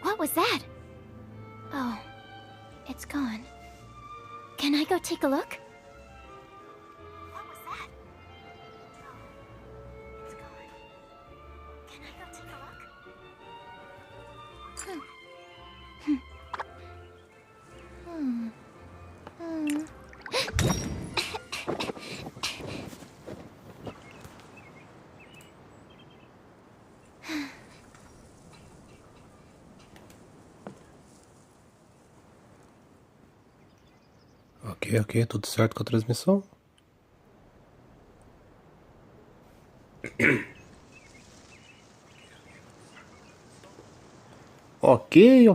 What was that? Oh, it's gone. Can I go take a look? What was that? Oh, it's gone. Can I go take a look? Ok, tudo certo com a transmissão? Ok,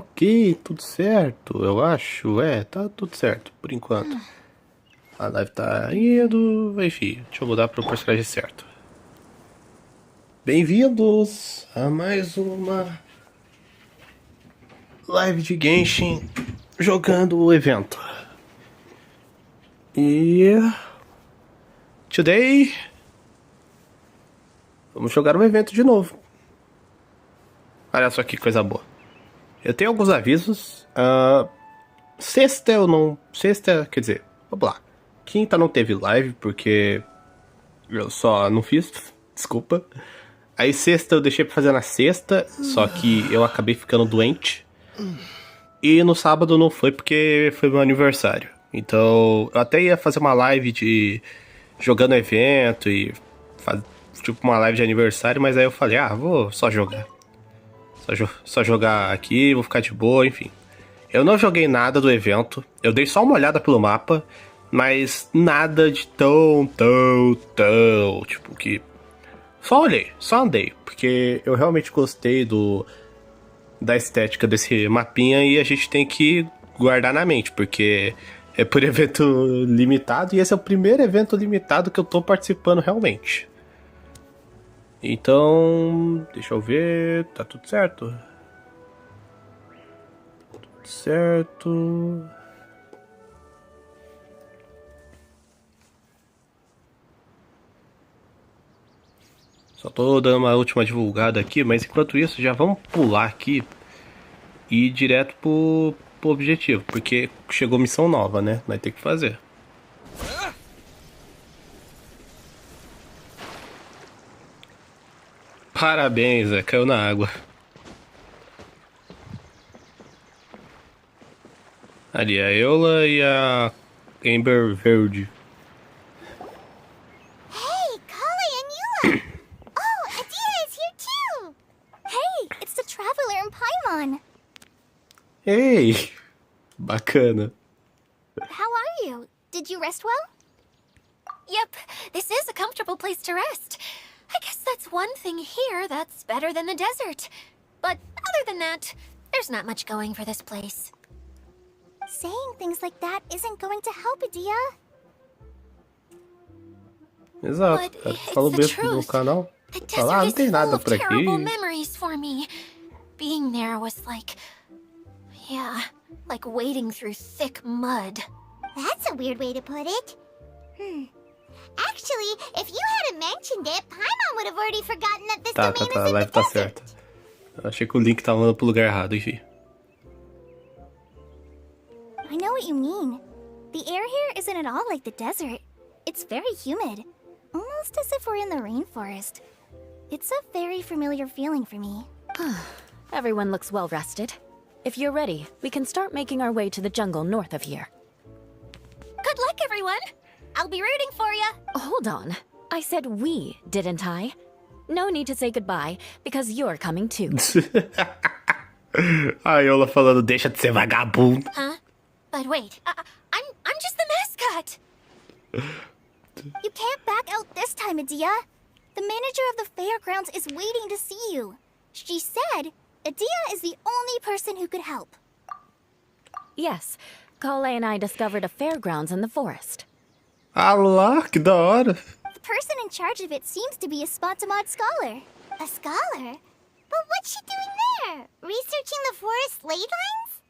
tudo certo, eu acho, tá tudo certo, por enquanto. A live tá indo, enfim, deixa eu mudar para o personagem certo. Bem-vindos a mais uma live de Genshin jogando o evento. E today vamos jogar um evento de novo. Olha só que coisa boa. Eu tenho alguns avisos. Sexta eu não. Sexta, quer dizer, vamos lá. Quinta não teve live porque eu só não fiz. Desculpa. Aí sexta eu deixei pra fazer na sexta, só que eu acabei ficando doente. E no sábado não foi porque foi meu aniversário. Então eu até ia fazer uma live de jogando evento e tipo uma live de aniversário, mas aí eu falei, vou só jogar. Só jogar aqui, vou ficar de boa, enfim. Eu não joguei nada do evento, eu dei só uma olhada pelo mapa, mas nada de tão, tipo que... Só olhei, só andei, porque eu realmente gostei da estética desse mapinha e a gente tem que guardar na mente, porque é por evento limitado e esse é o primeiro evento limitado que eu tô participando realmente. Então, deixa eu ver, tá tudo certo. Tudo certo. Só tô dando uma última divulgada aqui, mas enquanto isso já vamos pular aqui e ir direto pro objetivo, porque chegou missão nova, né? Vai ter que fazer. Parabéns, caiu na água. Ali a Eula e a Amber Verde. Hey, Kali and Eula! Oh, Adia is here too! Hey, it's the Traveler in Paimon. Ei, bacana. How are you? Did you rest well? Yep, this is a comfortable place to rest. I guess that's one thing here that's better than the desert. But other than that, there's not much going for this place. Saying things like that isn't going to help, Adia. Exato, But ela it's falou the mesmo no truth. canal. The Fala, desert não is tem full nada of por aqui. terrible memories for me. Being there was like wading through thick mud. That's a weird way to put it. Actually, if you hadn't mentioned it, Paimon would have already forgotten that this Tá, domain a is in live the tá desert. certa. Eu achei que o link tava mandando pro lugar errado, enfim. I know what you mean. The air here isn't at all like the desert. It's very humid. Almost as if we're in the rainforest. It's a very familiar feeling for me. Everyone looks well rested. If you're ready, we can start making our way to the jungle north of here. Good luck, everyone. I'll be rooting for you. Hold on. I said we, didn't I? No need to say goodbye, because you're coming too. A Yola falando, deixa de ser vagabundo. Huh? But wait, I'm just the mascot. You can't back out this time, Adia. The manager of the fairgrounds is waiting to see you. She said Adia is the only person who could help. Yes, Kale and I discovered a fairgrounds in the forest. Ah lá, que da hora. The person in charge of it seems to be a Spotamod scholar. A scholar? But what's she doing there? Researching the forest ley lines?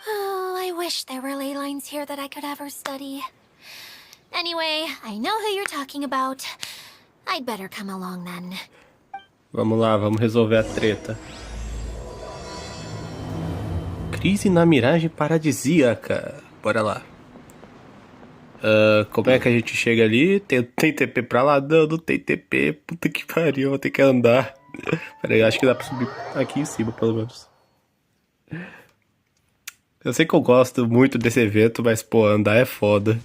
Oh, I wish there were ley lines here that I could ever study. Anyway, I know who you're talking about. I'd better come along then. Vamos lá, vamos resolver a treta. Crise na miragem paradisíaca. Bora lá. Como é que a gente chega ali? Tem TP pra lá? Não tem TP. Puta que pariu, vou ter que andar. Pera aí, acho que dá pra subir aqui em cima, pelo menos. Eu sei que eu gosto muito desse evento, mas, pô, andar é foda.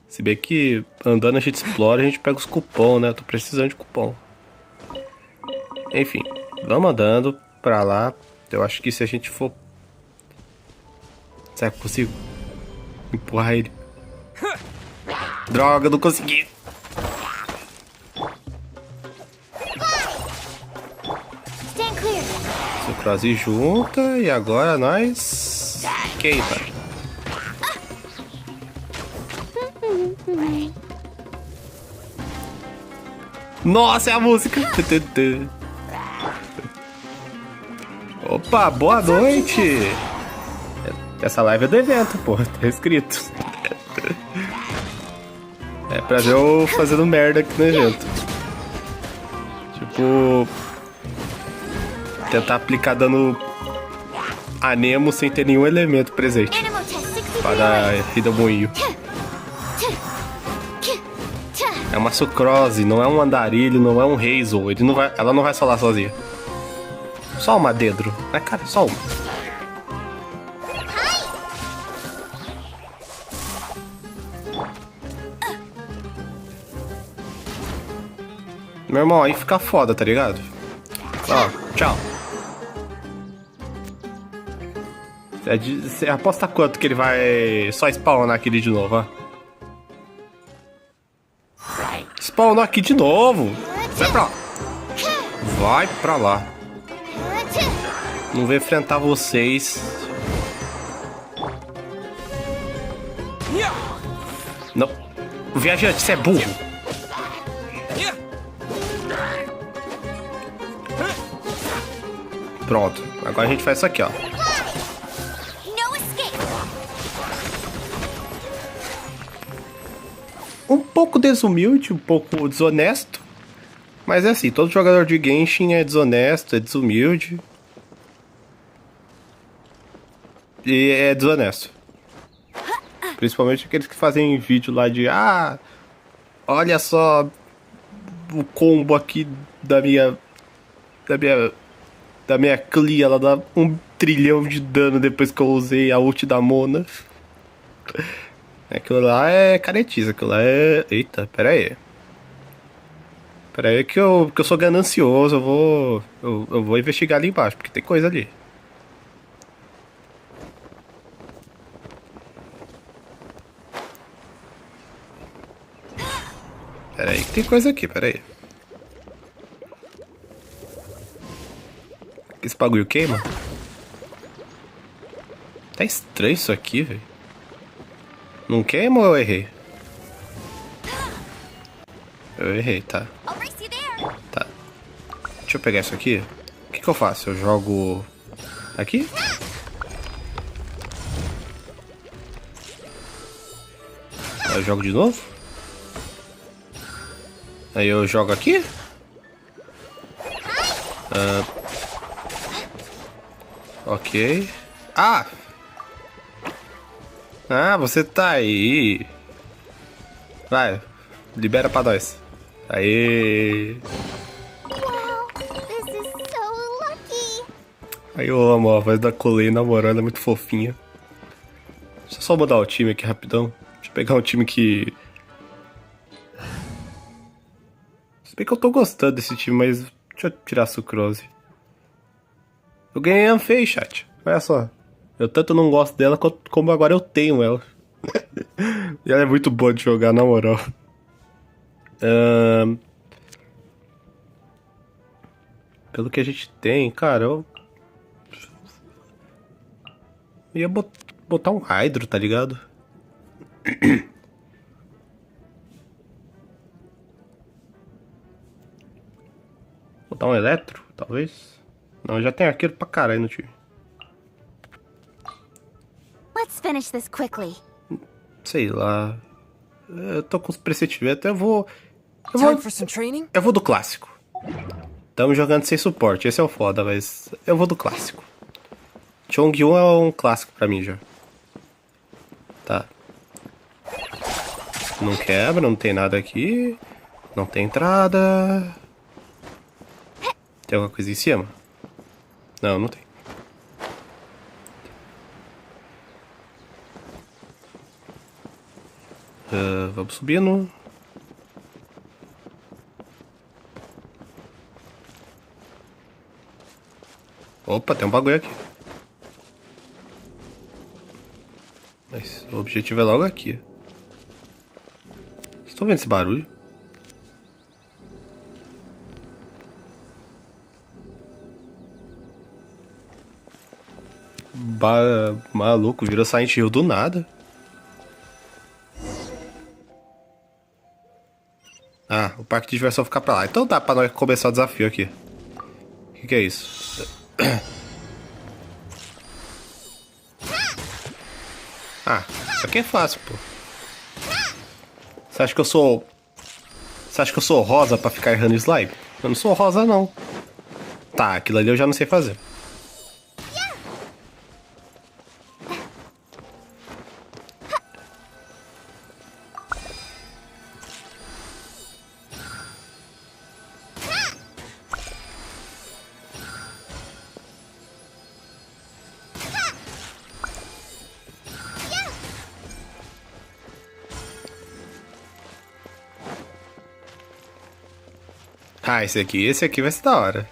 Se bem que andando a gente explora, a gente pega os cupom, né? Eu tô precisando de cupom. Enfim, vamos andando pra lá. Eu acho que se a gente for... Será que eu consigo empurrar ele? Droga, não consegui. Stand clear. Sucrose junta e agora nós... Queima. Nossa, é a música. Opa, boa noite. Essa live é do evento, pô. Tá escrito. É pra ver eu fazendo merda aqui no evento. Tipo... Tentar aplicar dano anemo sem ter nenhum elemento presente. Para redemoinho. É uma sucrose, não é um andarilho, não é um hazel. Ela não vai solar sozinha. Só uma dedro, né, cara? Só uma. Meu irmão, aí fica foda, tá ligado? Ó, tchau. Você aposta quanto que ele vai só spawnar aqui de novo, ó? Spawnou aqui de novo. Vai pra lá. Vai pra lá. Não vou enfrentar vocês. Não. O viajante, você é burro. Pronto. Agora a gente faz isso aqui, ó. Um pouco desumilde, um pouco desonesto. Mas é assim, todo jogador de Genshin é desonesto, é desumilde. E é desonesto. Principalmente aqueles que fazem vídeo lá de... Ah, olha só o combo aqui da minha Clea. Ela dá 1 trilhão de dano depois que eu usei a ult da Mona. Aquilo lá é caretice, aquilo lá é... Eita, pera aí. Pera aí que eu sou ganancioso, eu vou investigar ali embaixo, porque tem coisa ali. Pera aí que tem coisa aqui, pera aí. Esse bagulho queima? Tá estranho isso aqui, velho. Não queima ou eu errei? Eu errei, tá. Tá. Deixa eu pegar isso aqui. O que eu faço? Eu jogo... Aqui? Aí eu jogo de novo? Aí eu jogo aqui? Ok. Ah! Ah, você tá aí. Vai, libera pra nós. Aê. Aí eu amo a voz da Colei namorando, é muito fofinha. Deixa eu só mudar o time aqui rapidão. Deixa eu pegar um time que... Se bem que eu tô gostando desse time, mas deixa eu tirar a sucrose. Eu ganhei a Anfei, chat. Olha só. Eu tanto não gosto dela como agora eu tenho ela. E ela é muito boa de jogar, na moral. Pelo que a gente tem, cara, eu ia botar um Hydro, tá ligado? Botar um Eletro, talvez? Não, já tem arqueiro pra caralho no time. Let's finish this quickly. Sei lá. Eu tô com os presentimentos, Time for some training? eu vou do clássico. Tamo jogando sem suporte, esse é o foda, mas eu vou do clássico. Chongyun é um clássico pra mim já. Tá. Não quebra, não tem nada aqui. Não tem entrada. Tem alguma coisa em cima? Não, não tem. Vamos subindo. Opa, tem um bagulho aqui. Mas o objetivo é logo aqui. Vocês estão vendo esse barulho? Maluco, virou Silent Hill do nada. Ah, o parque de diversão ficar pra lá. Então dá pra nós começar o desafio aqui. O que é isso? Ah, isso aqui é fácil, pô. Você acha que eu sou... Você acha que eu sou rosa pra ficar errando slime? Eu não sou rosa, não. Tá, aquilo ali eu já não sei fazer. Ah, esse aqui vai ser da hora.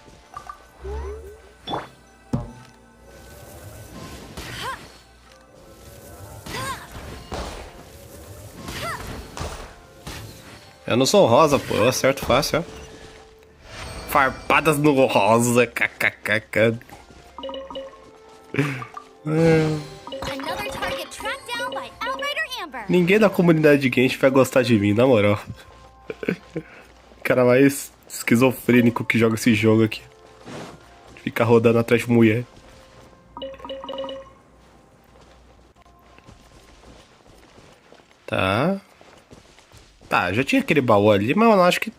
Eu não sou rosa, pô, eu acerto fácil, ó. Farpadas no rosa, kkkk. Another target tracked down by Outrider Amber. Ninguém da comunidade de Genshin vai gostar de mim, na moral. Cara mais esquizofrênico que joga esse jogo aqui. Fica rodando atrás de mulher. Tá. Tá, já tinha aquele baú ali, mas eu não acho que...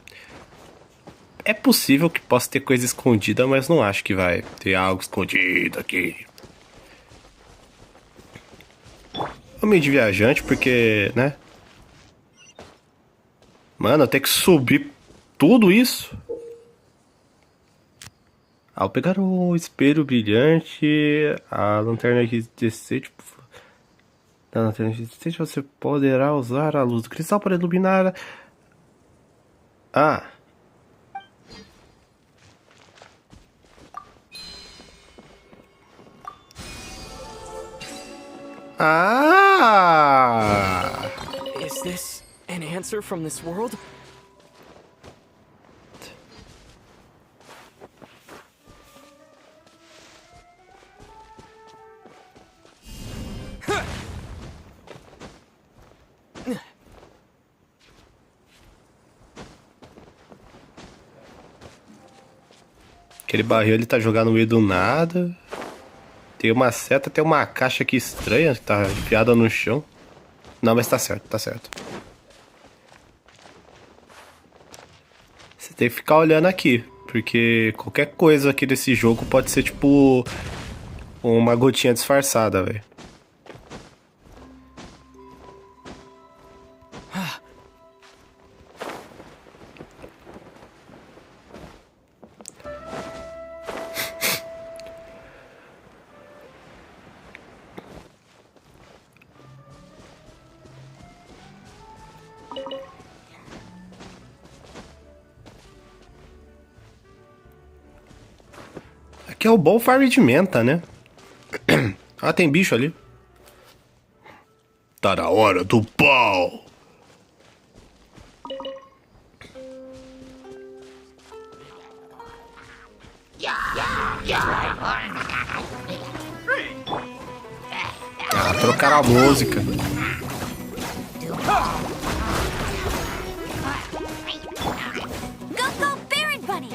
É possível que possa ter coisa escondida, mas não acho que vai ter algo escondido aqui. Eu meio de viajante, porque, né? Mano, eu tenho que subir tudo isso? Ao pegar o espelho brilhante, a lanterna incandescente... Na lanterna incandescente você poderá usar a luz do cristal para iluminar... Ah... Ah! Is this an answer from this world? Aquele barril ele tá jogado no meio do nada. Tem uma seta, tem uma caixa aqui estranha que tá enfiada no chão. Não, mas tá certo, tá certo. Você tem que ficar olhando aqui, porque qualquer coisa aqui desse jogo pode ser tipo uma gotinha disfarçada, velho. Que é o bom farm de menta, né? Ah, tem bicho ali. Tá na hora do pau. Ah, trocaram a música. Go, go, Baron Bunny!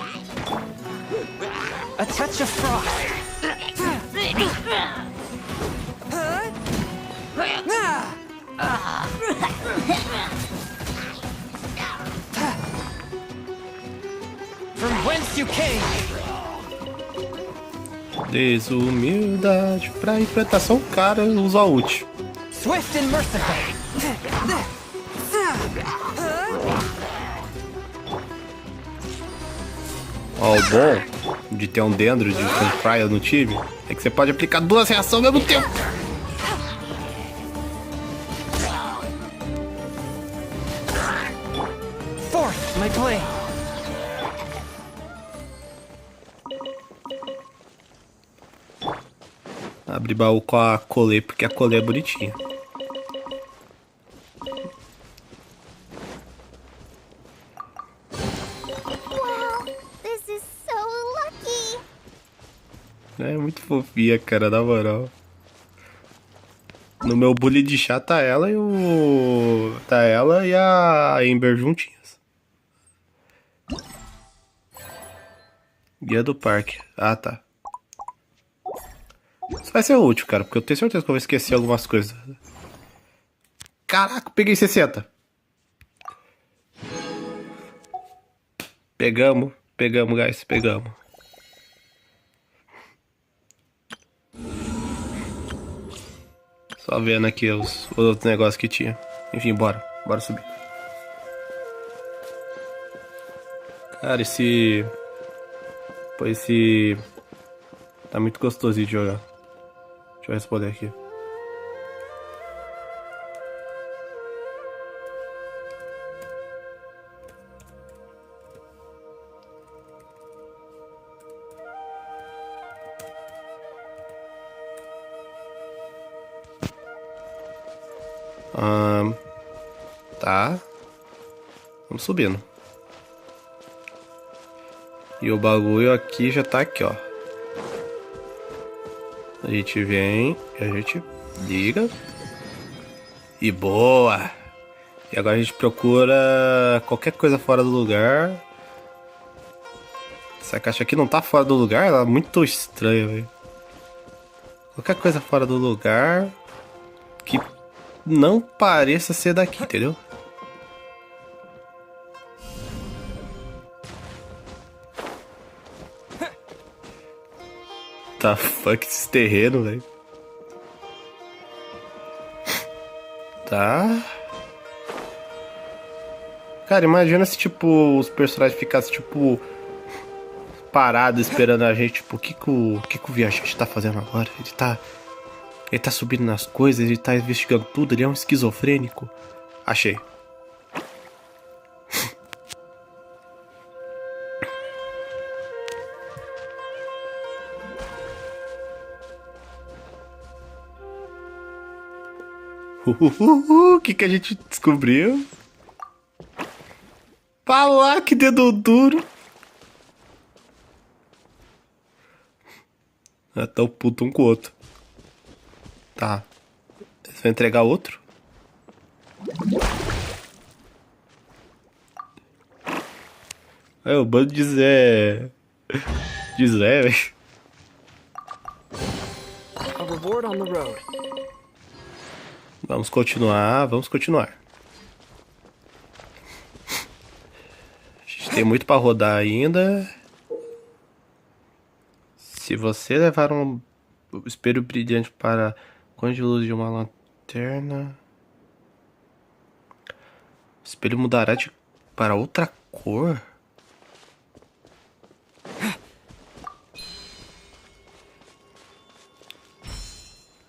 A touch of frost. From whence you came. Desumildade. Pra implantação, cara, usa o ult. Swift and merciful. Ó, o bom de ter um dendro de Cryo no time é que você pode aplicar duas reações ao mesmo tempo. Forth, my blade. Abre baú com a colê, porque a colê é bonitinha. Wow, this is so lucky. É muito fofinha, cara, na moral. No meu bully de chá tá ela e o... Tá ela e a Ember juntinhas. Guia do parque. Ah, tá. Isso vai ser útil, cara, porque eu tenho certeza que eu vou esquecer algumas coisas. Caraca, peguei 60. Pegamos, guys, pegamos. Só vendo aqui os outros negócios que tinha. Enfim, bora subir. Cara, esse... Pô, esse... Tá muito gostosinho de jogar. Deixa eu responder aqui. Tá. Vamos subindo. E o bagulho aqui já tá aqui, ó. A gente vem, a gente liga. E boa! E agora a gente procura qualquer coisa fora do lugar. Essa caixa aqui não tá fora do lugar, ela é muito estranha, velho. Qualquer coisa fora do lugar que não pareça ser daqui, entendeu? Tá fuck esse terreno, velho. Tá. Cara, imagina se, tipo, os personagens ficassem, tipo, parados esperando a gente. Tipo, o que o viajante tá fazendo agora? Ele tá subindo nas coisas, ele tá investigando tudo, ele é um esquizofrênico. Achei. O que a gente descobriu? Falar que dedo duro. Tá o puto um com o outro. Tá. Você vai entregar outro? É o bando de Zé. De Zé, velho. A reward on the road. Vamos continuar. A gente tem muito pra rodar ainda. Se você levar um espelho brilhante para conde de luz de uma lanterna, o espelho mudará para outra cor.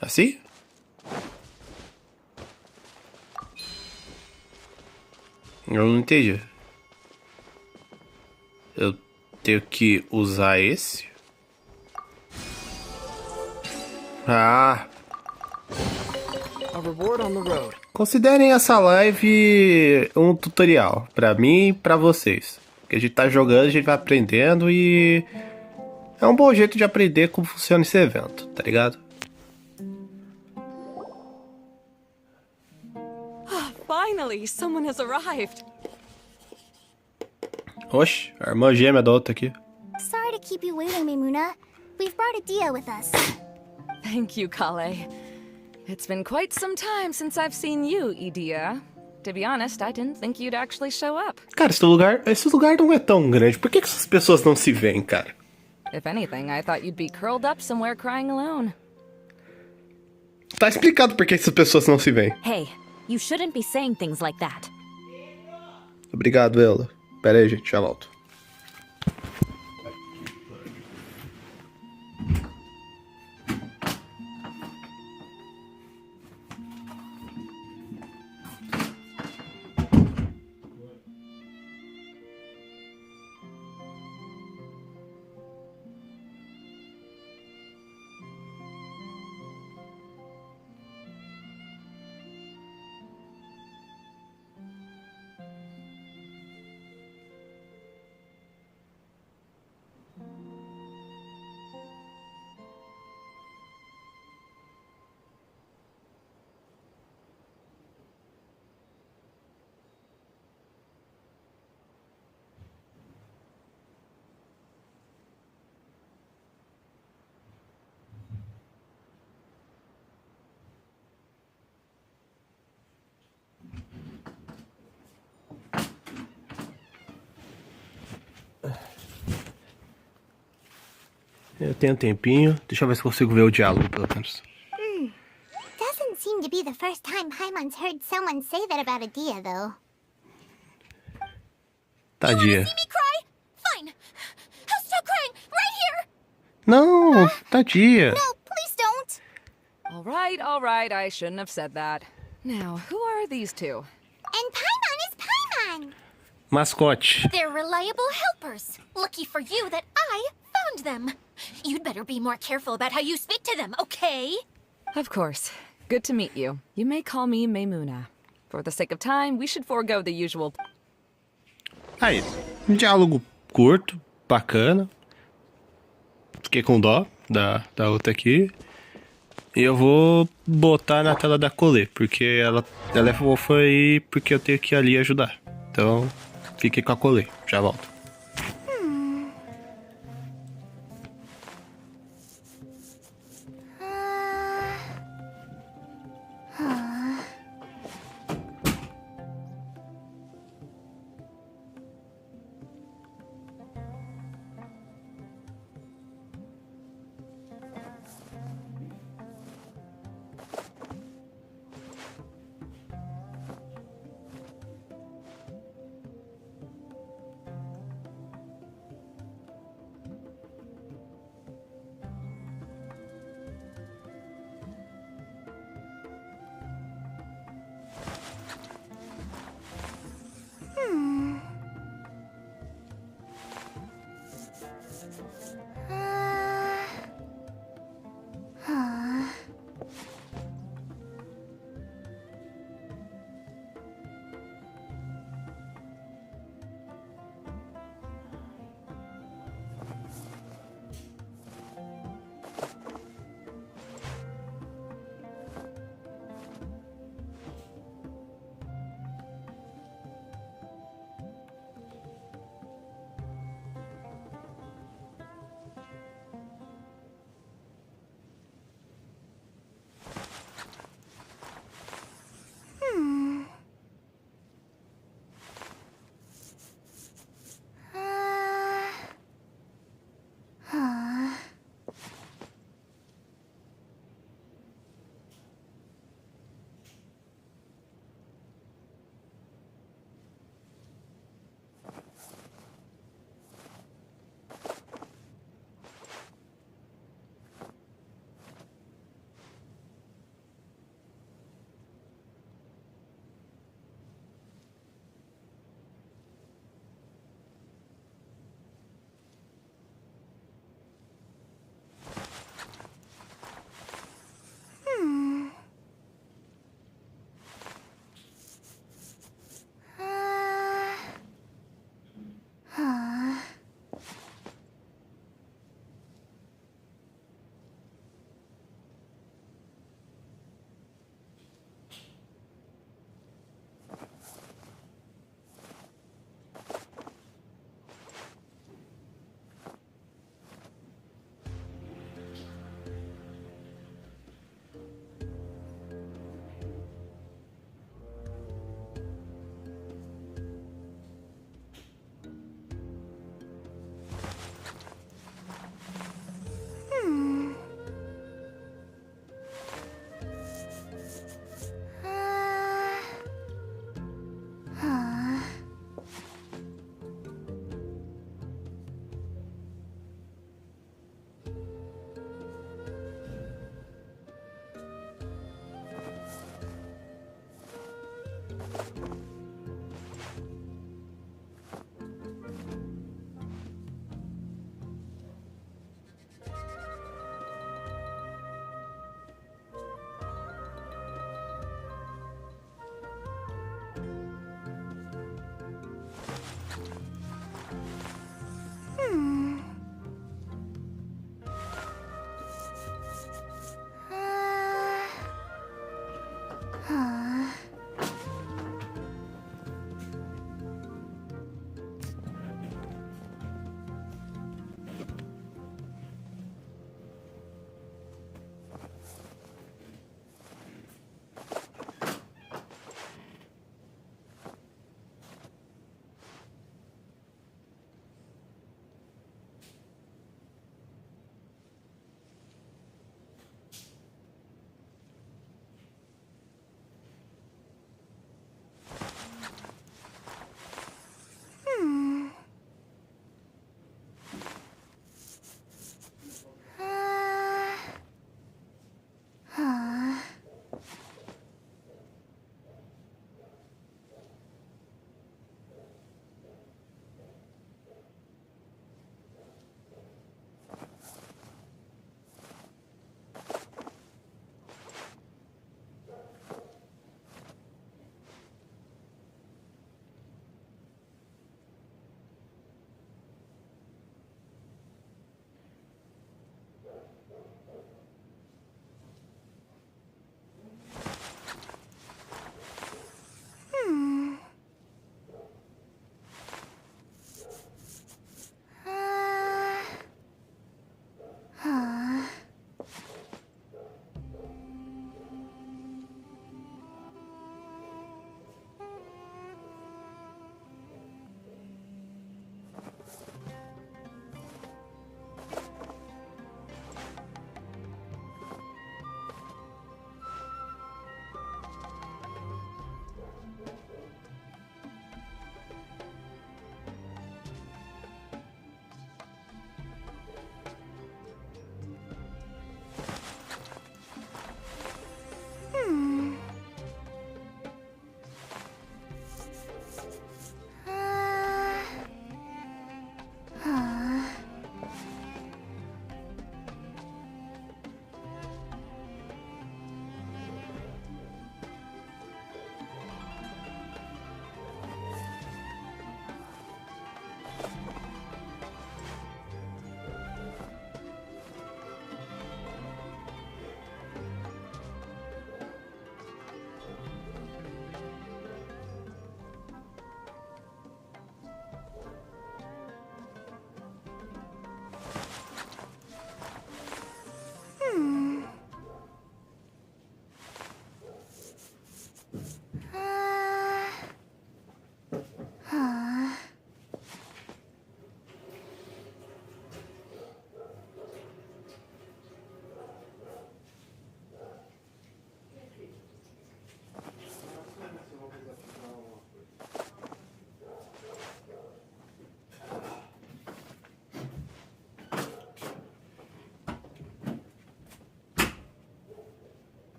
Assim? Eu não entendi. Eu tenho que usar esse? Ah, A reward on the road. considerem essa live um tutorial pra mim e pra vocês. Que a gente tá jogando, a gente vai aprendendo e é um bom jeito de aprender como funciona esse evento, tá ligado? Finally, someone has arrived. Oxe, a irmã gêmea da outra aqui. Sorry to keep you waiting, Mimuna. We've brought Adia with us. Thank you, Kale. It's been quite some time since I've seen you, Idia. To be honest, I didn't think you'd actually show up. Cara, esse lugar não é tão grande. Por que essas pessoas não se veem, cara? If anything, I thought you'd be curled up somewhere crying alone. Tá explicado por que essas pessoas não se veem. Hey, you shouldn't be saying things like that. Obrigado, Ela. Pera aí, gente, já volto. Eu tenho um tempinho. Deixa eu ver se consigo ver o diálogo, pelo menos. Doesn't seem to be the first time Paimon's heard someone say that about Adia, though. Tadinha. See me cry? Fine. I'll stop crying right here. Não, tadinha. No, please don't. All right, I shouldn't have said that. Now, who are these two? And Paimon is Paimon. Mascote. They're reliable helpers. Lucky for you that I found them. You'd better be more careful about how you speak to them, okay? Of course. Good to meet you. You may call me Maymuna. For the sake of time, we should forego the usual... Aí, um diálogo curto, bacana. Fiquei com dó da outra aqui. E eu vou botar na tela da Colê, porque ela é fofa e porque eu tenho que ir ali ajudar. Então, fiquei com a Colê. Já volto.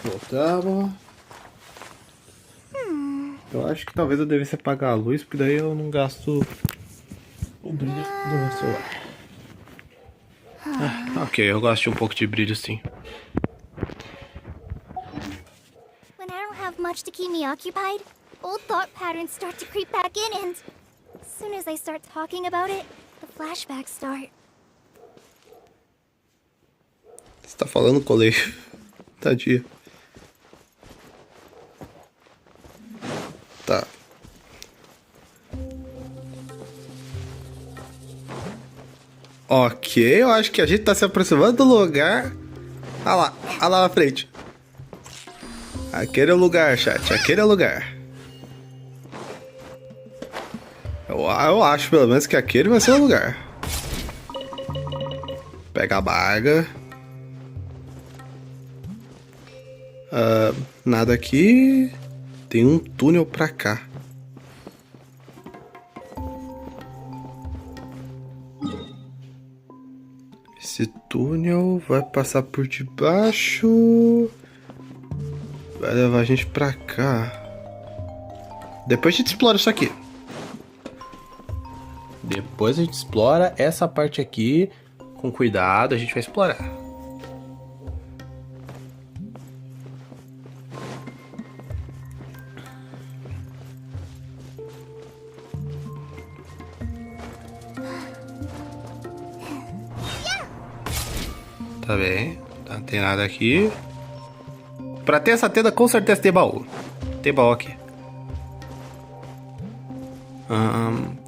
Voltamos. Eu acho que talvez eu devesse apagar a luz, porque daí eu não gasto o brilho do meu celular. Ok, eu gosto de um pouco de brilho sim. When I don't have much to keep me occupied, old thought patterns start to creep back in and as soon as I start talking about it, the flashbacks start. Você tá falando, colei? Tadinha. Tá. Ok, eu acho que a gente tá se aproximando do lugar. Olha lá na frente. Aquele é o lugar, chat. Aquele é o lugar. Eu acho, pelo menos, que aquele vai ser o lugar. Pega a baga. Nada aqui. Tem um túnel pra cá. Esse túnel vai passar por debaixo. Vai levar a gente pra cá. Depois a gente explora isso aqui. Depois a gente explora essa parte aqui. Com cuidado, a gente vai explorar. Tá bem, não tem nada aqui. Pra ter essa tenda, com certeza tem baú. Tem baú aqui.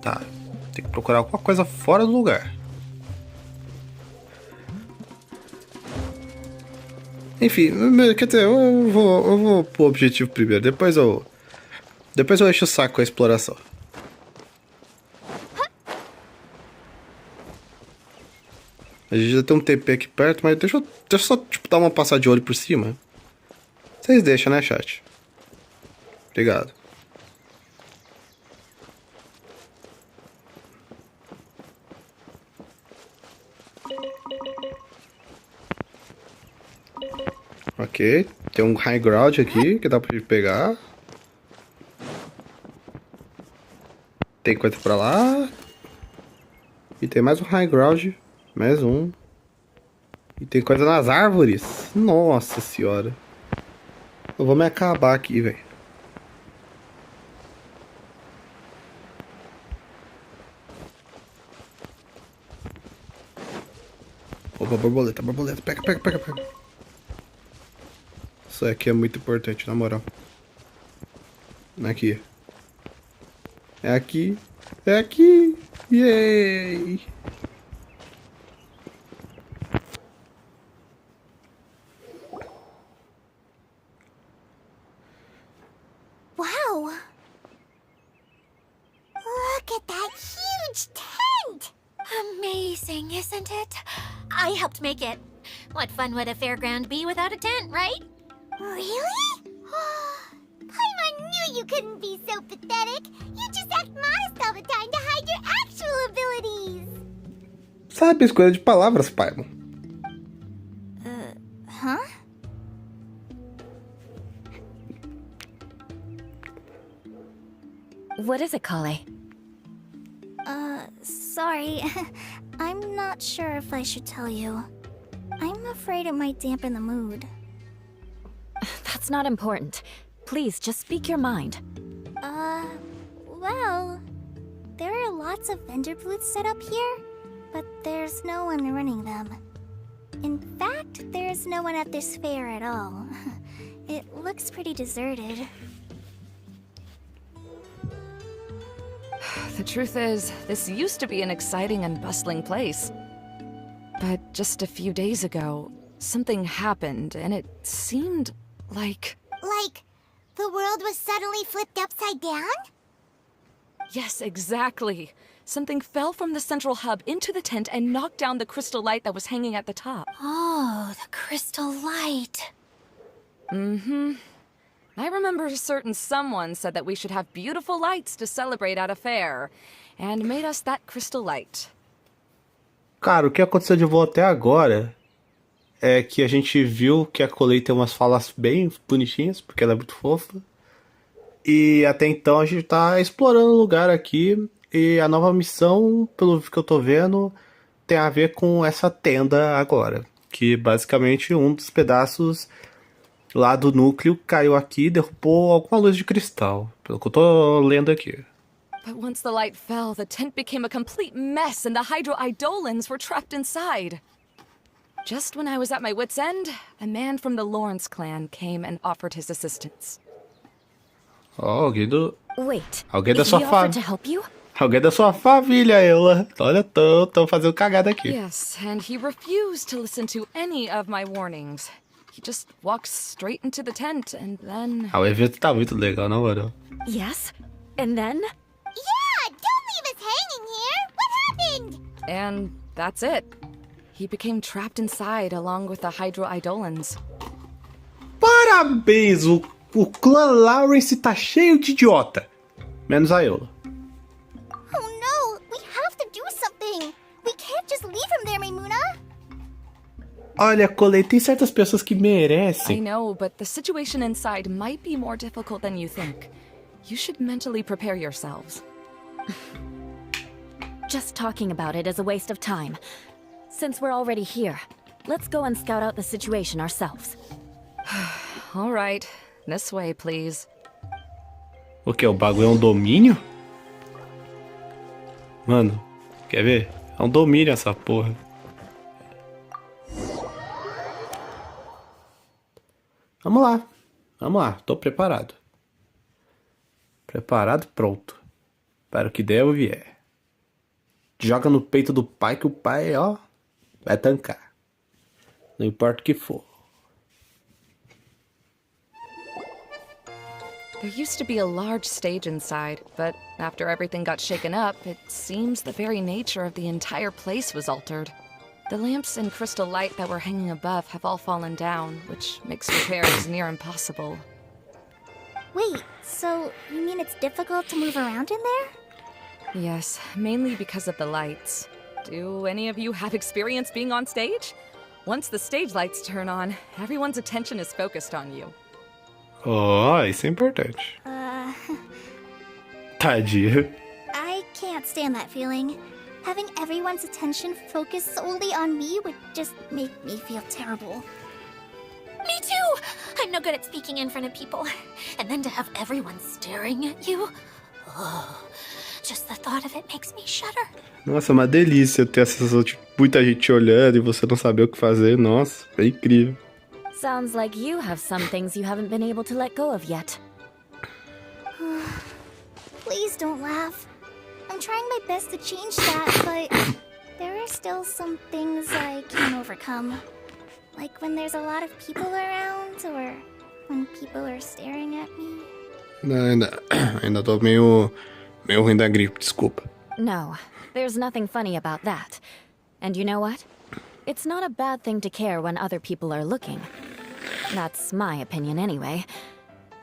Tá. Tem que procurar alguma coisa fora do lugar. Enfim, quer dizer, eu vou pro objetivo primeiro. Depois eu encho o saco com a exploração. A gente já tem um TP aqui perto, mas deixa eu só tipo, dar uma passada de olho por cima. Vocês deixam, né, chat? Obrigado. Ok, tem um high ground aqui que dá pra gente pegar. Tem coisa pra lá. E tem mais um high ground. Mais um. E tem coisa nas árvores. Nossa senhora. Eu vou me acabar aqui, velho. Opa, borboleta, borboleta. Pega, pega, pega, pega. Isso aqui é muito importante, na moral. Aqui. É aqui. É aqui. Yay! Wow! Look at that huge tent! Amazing, isn't it? I helped make it. What fun would a fairground be without a tent, right? Really? Paimon knew you couldn't be so pathetic. You just act modest all the time to hide your actual abilities. Sabe a escolha de palavras, Paimon? Huh? What is it, Kale? Sorry. I'm not sure if I should tell you. I'm afraid it might dampen the mood. That's not important. Please, just speak your mind. Well, there are lots of vendor booths set up here, but there's no one running them. In fact, there's no one at this fair at all. It looks pretty deserted. The truth is, this used to be an exciting and bustling place. But just a few days ago, something happened, and it seemed like... Like, the world was suddenly flipped upside down? Yes, exactly. Something fell from the central hub into the tent and knocked down the crystal light that was hanging at the top. Oh, the crystal light. I remember a certain someone said that we should have beautiful lights to celebrate at a fair, and made us that crystal light. Cara, o que aconteceu de voo até agora é que a gente viu que a Colei tem umas falas bem bonitinhas, porque ela é muito fofa. E até então a gente tá explorando o lugar aqui. E a nova missão, pelo que eu tô vendo, tem a ver com essa tenda agora. Que basicamente um dos pedaços lá do núcleo caiu aqui e derrubou alguma luz de cristal. Pelo que eu tô lendo aqui. But once the light fell, the tent became a complete mess and the Hydro-Eidolons were trapped inside. Just when I was at my wit's end, a man from the Lawrence clan came and offered his assistance. Ó, alguém do... Wait, Alguém da he sua offered to família. help you? Alguém da sua família, Eula. Olha, tô fazendo cagada aqui. Yes, and he refused to listen to any of my warnings. He just walked straight into the tent and then... Ah, o evento tá muito legal, na moral. Yes? And then? Yeah, don't leave us hanging here! What happened? And that's it. He became trapped inside along with the Hydro-Eidolons. Parabéns! O clã Lawrence tá cheio de idiota. Menos a Eula. Oh no, we have to do something! We can't just leave him there, Maimuna! Olha, Colei, tem certas pessoas que I merecem. know, but the situation inside might be more difficult than you think. You should mentally prepare yourselves. Just talking about it is a waste of time. Since we're already here, let's go and scout out the situation ourselves. All right, this way, please. O que? O bagulho é um domínio? Mano, quer ver? É um domínio essa porra. Vamos lá. Vamos lá. Tô preparado. Preparado, pronto. Para o que der ou vier. Joga no peito do pai que o pai, ó, vai tancar. Não importa o que for. There used to be a large stage inside, but after everything got shaken up, it seems the very nature of the entire place was altered. The lamps and crystal light that were hanging above have all fallen down, which makes repairs near impossible. Wait, so you mean it's difficult to move around in there? Yes, mainly because of the lights. Do any of you have experience being on stage? Once the stage lights turn on, everyone's attention is focused on you. Oh, isso é importante. Tadinha. I can't stand that feeling. Having everyone's attention focused solely on me would just make me feel terrible. Me too! I'm no good at speaking in front of people. And then to have everyone staring at you. Oh, just the thought of it makes me shudder. Nossa, é uma delícia ter a sensação de muita gente olhando e você não saber o que fazer. Nossa, é incrível. Sounds like you have some things you haven't been able to let go of yet. Please don't laugh. I'm trying my best to change that, but there are still some things I can't overcome. Like when there's a lot of people around, or when people are staring at me. Ainda tô meio ruim da gripe, desculpa. No, there's nothing funny about that. And you know what? It's not a bad thing to care when other people are looking. That's my opinion anyway.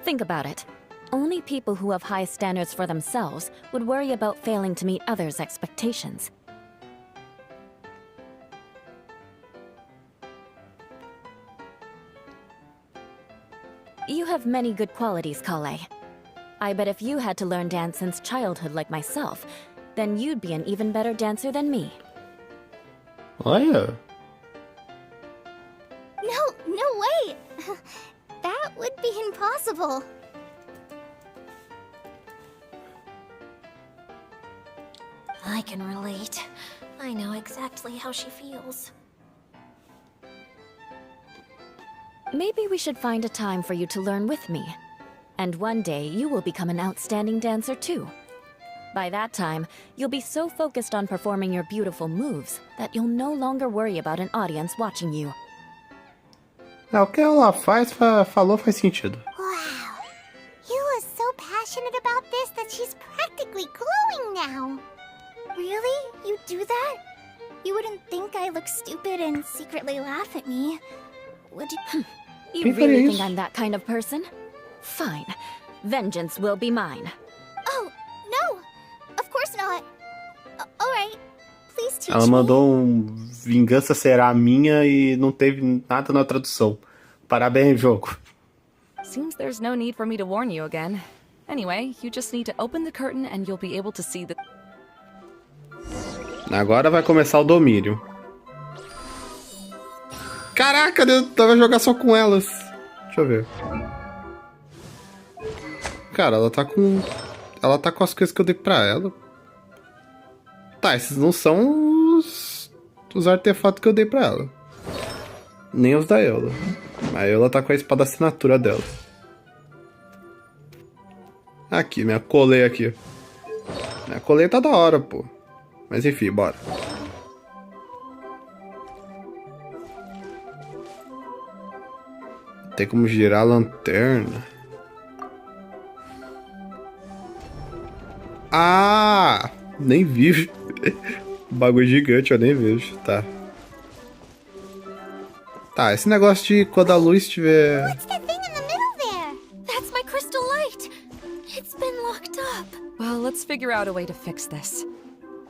Think about it. Only people who have high standards for themselves would worry about failing to meet others' expectations. You have many good qualities, Kale. I bet if you had to learn dance since childhood like myself, then you'd be an even better dancer than me. Olha. No way! That would be impossible. I can relate. I know exactly how she feels. Maybe we should find a time for you to learn with me. And one day, you will become an outstanding dancer too. By that time, you'll be so focused on performing your beautiful moves that you'll no longer worry about an audience watching you. O que ela falou faz sentido. Wow. Yu is so passionate about this that she's practically glowing now. Really? You do that? You wouldn't think I look stupid and secretly laugh at me, would you? You really think I'm that kind of person? Fine. Vengeance will be mine. Oh, no! Of course not. Alright. Please teach Ela me. mandou vingança será minha e não teve nada na tradução. Parabéns, jogo. Seems there's no need for me to warn you again. Anyway, you just need to open the curtain and you'll be able to see the... Agora vai começar o domínio. Caraca, eu tava jogar só com elas. Deixa eu ver. Cara, ela tá com as coisas que eu dei pra ela. Tá, esses não são os artefatos que eu dei pra ela. Nem os da Eula. A Eula tá com a espada assinatura dela. Aqui, minha coleia aqui. Minha coleia tá da hora, pô. Mas enfim, bora. Tem como girar a lanterna. Ah! Nem vi. Bagulho gigante, eu nem vejo. Tá. Tá, esse negócio de quando a luz estiver... What's that thing in the middle there? That's my crystal light. It's been locked up. Well, let's figure out a way to fix this.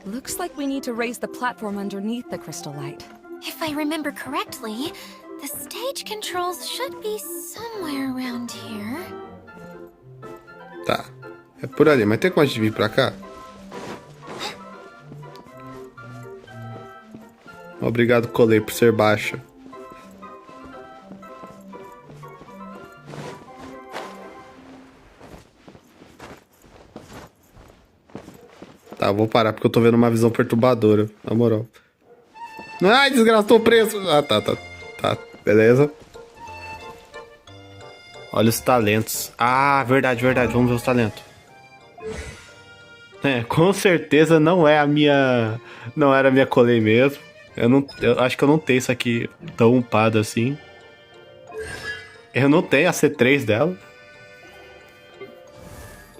Looks like we need to raise the platform underneath the crystal light. If I remember correctly, the stage controls should be somewhere around here. Tá. É por ali, mas tem como a gente vir pra cá? Obrigado, colei, por ser baixa. Tá, vou parar porque eu tô vendo uma visão perturbadora, na moral. Ai, desgraça, tô preso. Ah, tá, beleza. Olha os talentos. Ah, verdade, vamos ver os talentos. É, com certeza não é a minha... Não era a minha colei mesmo. Eu acho que eu não tenho isso aqui tão upado assim. Eu não tenho a C3 dela.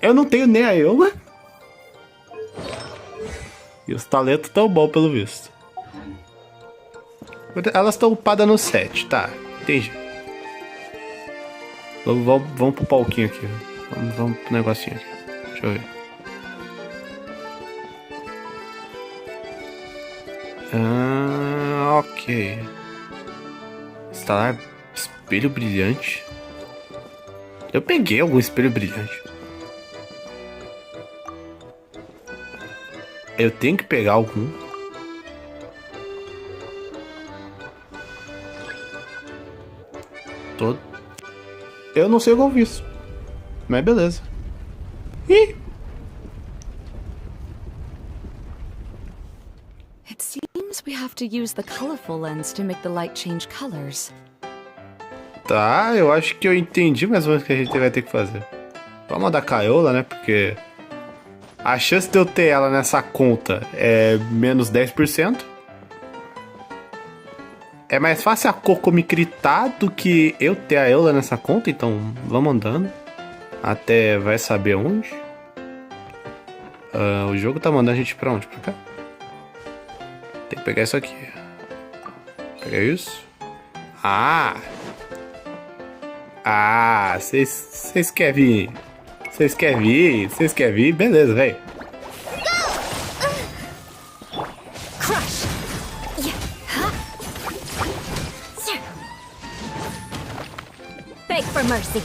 Eu não tenho nem a Eula. E os talentos tão bons pelo visto. Elas estão upadas no 7, tá. Entendi. Vamos pro palquinho aqui. Vamos pro negocinho aqui. Deixa eu ver. Ok. Instalar espelho brilhante. Eu peguei algum espelho brilhante. Eu tenho que pegar algum. Todo. Eu não sei o que eu fiz. Mas beleza. Ih! It seems we have to use the colorful lens to make the light change colors. Tá, eu acho que eu entendi mais ou menos o que a gente vai ter que fazer. Vamos mandar caiola, né? Porque a chance de eu ter ela nessa conta é menos 10%. É mais fácil a Coco me gritar do que eu ter a Eula nessa conta, então vamos andando. Até vai saber onde. O jogo tá mandando a gente pra onde? Pra cá? Tem que pegar isso aqui. Pegar isso. Ah, vocês querem vir? Vocês querem vir? Beleza, velho. Crush! Beg for mercy.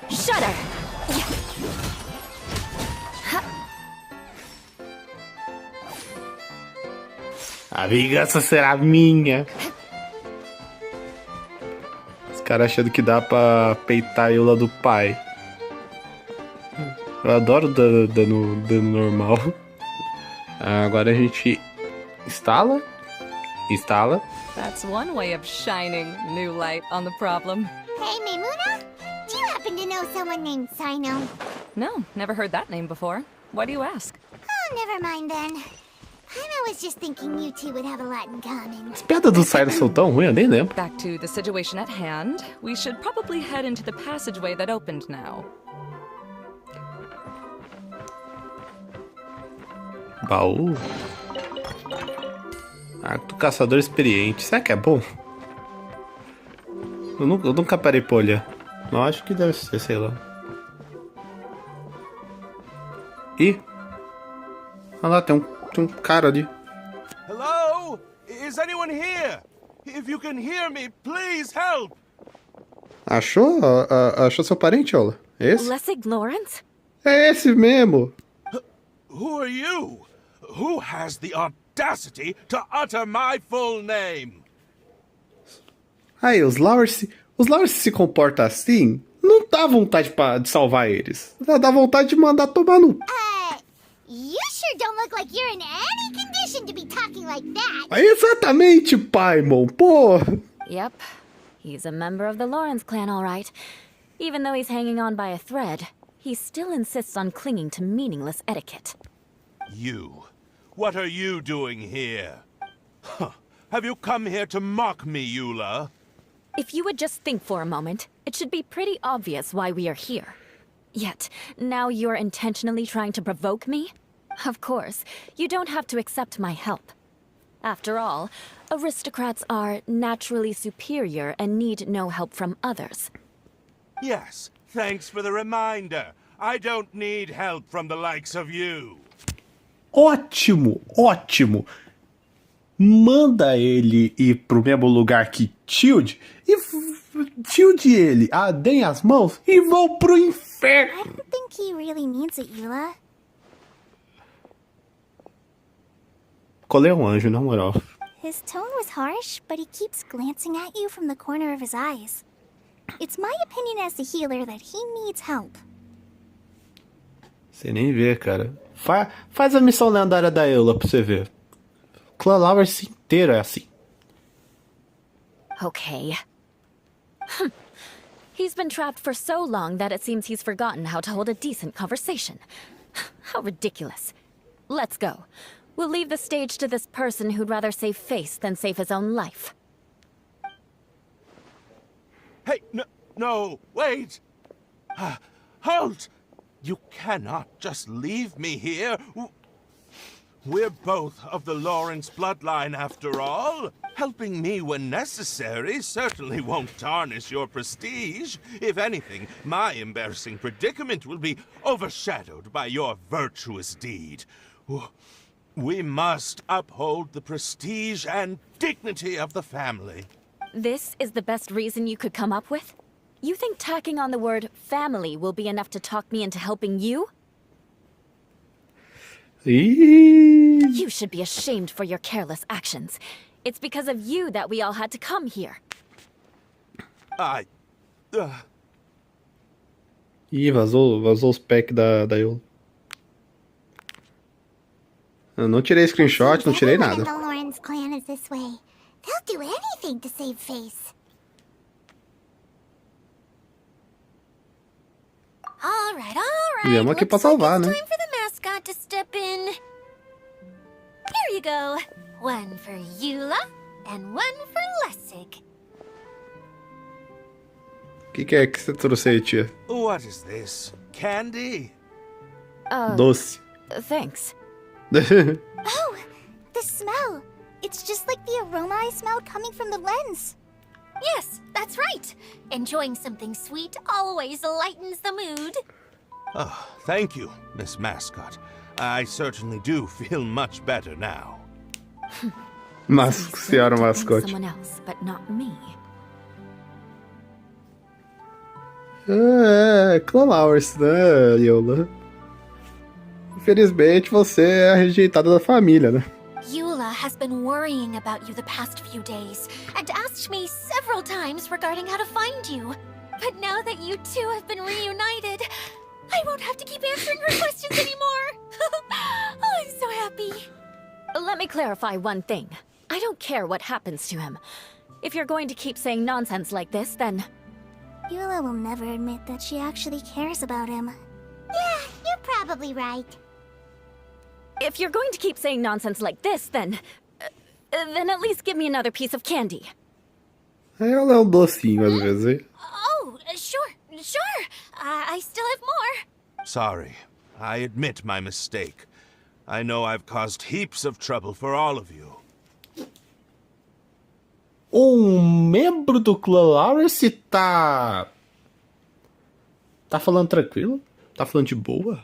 Shudder. A vingança será minha. Os caras achando que dá pra peitar a Eula do pai. Eu adoro dano normal. Agora a gente instala. That's one way of shining new light on the problem. Hey, Maimuna? Do you happen to know someone named Sino? No, never heard that name before. Why do you ask? Oh, never mind then. I was just thinking you two would have a lot in common. As piadas do Sino são tão ruins, eu nem lembro. Back to the situation at hand. We should probably head into the passageway that opened now. Baú. Arco do caçador experiente. Será que é bom? Eu nunca parei pra olhar. Não, acho que deve ser, sei lá. Ih! Olha lá, tem um cara ali. Hello? Is anyone here? If you can hear me, please help! Achou? Achou seu parente, Ola? Esse? Lessig Lawrence? É esse mesmo! Who are you? Who has the audacity to utter my full name? Aí, os Lawrence se comportam assim? Não dá vontade de salvar eles. Dá vontade de mandar tomar no... You sure don't look like you're in any condition to be talking like that. Exatamente, Paimon, pô! Yep. He's a member of the Lawrence clan, all right. Even though he's hanging on by a thread, he still insists on clinging to meaningless etiquette. You. What are you doing here? Huh. Have you come here to mock me, Eula? If you would just think for a moment, it should be pretty obvious why we are here. Yet, now you're intentionally trying to provoke me? Of course, you don't have to accept my help. After all, aristocrats are naturally superior and need no help from others. Yes, thanks for the reminder. I don't need help from the likes of you. ótimo, ótimo. Manda ele ir pro mesmo lugar que Tilde e Tilde ele, deem as mãos e vão pro I inferno. don't think he really means it, Eula. Colei um anjo, na moral. His tone was harsh, but he keeps glancing at you from the corner of his eyes. It's my opinion as the healer that he needs help. Você nem vê, cara. Faz a missão lendária da Eula pra você ver. Clã Lowers inteiro é assim. Okay. He's been trapped for so long that it seems he's forgotten how to hold a decent conversation. How ridiculous. Let's go. We'll leave the stage to this person who'd rather save face than save his own life. Hey, no, wait! Halt! You cannot just leave me here. We're both of the Lawrence bloodline, after all. Helping me when necessary certainly won't tarnish your prestige. If anything, my embarrassing predicament will be overshadowed by your virtuous deed. We must uphold the prestige and dignity of the family. This is the best reason you could come up with? You think tacking on the word family will be enough to talk me into helping you? You should be ashamed for your careless actions. It's because of you that we all had to come here. Ih, vazou os packs da Eula. Eu não tirei screenshot, não tirei Everyone nada. in the Lawrence clan is this way. They'll do anything to save face. All right. Viemos aqui pra Looks like salvar, it's né? time for the mascot to step in. Here you go. One for Eula and one for Lessig. O que é que você trouxe aí, tia? What is this? Candy? Doce. Thanks. Oh, the smell. It's just like the aroma I smelled coming from the lens. Yes, that's right. Enjoying something sweet always lightens the mood. Oh, thank you, Miss Mascot. I certainly do feel much better now. Mas, So he's senhora willing to blame mascote. someone else, but not me. Clã Lowers, né, Eula? Infelizmente, você é a rejeitada da família, né? Eula has been worrying about you the past few days and asked me several times regarding how to find you. But now that you two have been reunited, I won't have to keep answering her questions anymore. Oh, I'm so happy. Let me clarify one thing. I don't care what happens to him. If you're going to keep saying nonsense like this, then... Eula will never admit that she actually cares about him. Yeah, you're probably right. If you're going to keep saying nonsense like this, then at least give me another piece of candy. Ela é um docinho às vezes, hein? Oh, sure. I still have more. Sorry. I admit my mistake. I know I've caused heaps of trouble for all of you. Membro do clã Lawrence tá falando tranquilo? Tá falando de boa?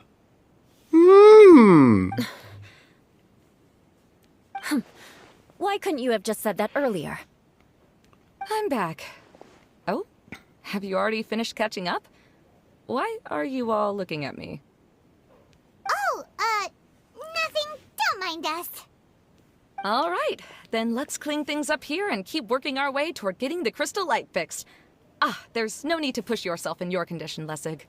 Why couldn't you have just said that earlier? I'm back. Oh, have you already finished catching up? Why are you all looking at me? Oh, nothing. Don't mind us. All right, then let's clean things up here and keep working our way toward getting the crystal light fixed. There's no need to push yourself in your condition, Lessig.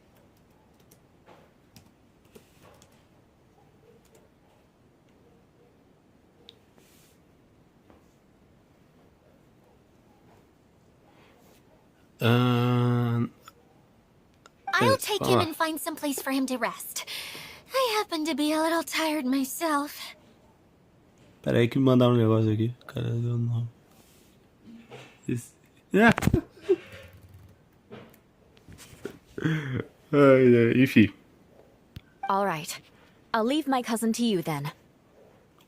I'll take him and find some place for him to rest. I happen to be a little tired myself. Pera aí que me mandaram um negócio aqui. Cara, eu não... Enfim. All right. I'll leave my cousin to you then.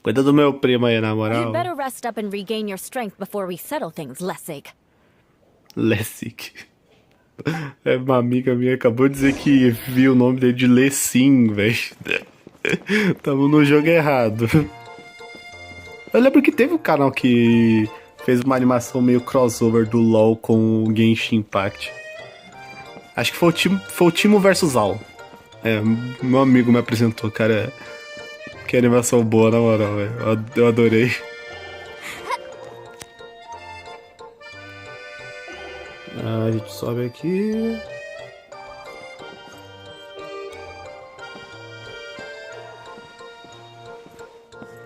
Cuida do meu primo aí, na moral. You'd better rest up and regain your strength before we settle things, Lessig. Lessig. Uma amiga minha acabou de dizer que viu o nome dele de Lessim, velho. Tamo no jogo errado. Eu lembro que teve um canal que fez uma animação meio crossover do LoL com o Genshin Impact. Acho que foi o Timo versus Al. É, meu amigo me apresentou, cara. Que animação boa, na moral, velho. Eu adorei. A gente sobe aqui.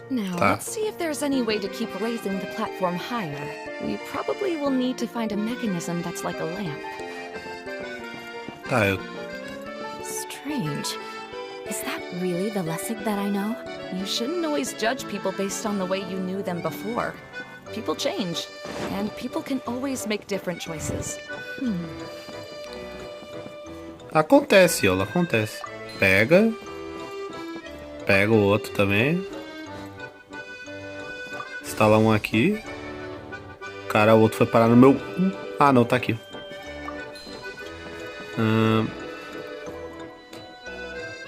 Now, Tá. let's see if there's any way to keep raising the platform higher. We probably will need to find a mechanism that's like a lamp. Tá, eu... Strange. Is that really the Lessig that I know? You shouldn't always judge people based on the way you knew them before. People change, and people can always make different choices. Acontece, Yola, acontece. Pega. Pega o outro também. Instala um aqui. Cara, o outro foi parar no meu cu. Ah, não, tá aqui.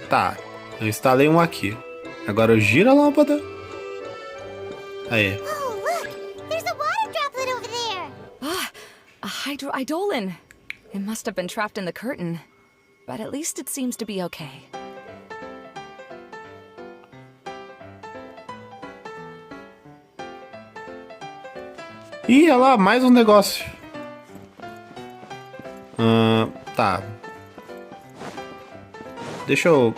Tá, eu instalei um aqui. Agora eu giro a lâmpada. Aí. Oh, look! There's a water droplet over there! Ah, a hydroidolin. It must have been trapped in the curtain. But at least it seems to be okay. Ih, olha lá, mais um negócio. Tá. Deixa eu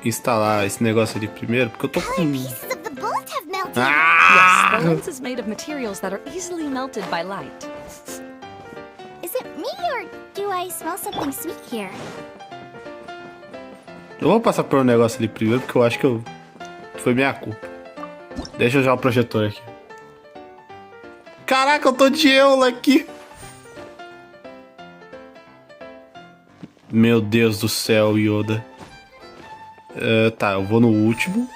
instalar esse negócio ali primeiro, porque eu tô com... Pieces of the bolt have melted! Ah! Yes, the lens is made of materials that are easily melted by light. Is it me or do I smell something sweet here? Eu vou passar por um negócio ali primeiro, porque eu acho que foi minha culpa. Deixa eu usar o projetor aqui. Caraca, eu tô de Eula aqui. Meu Deus do céu, Yoda. Tá, eu vou no último.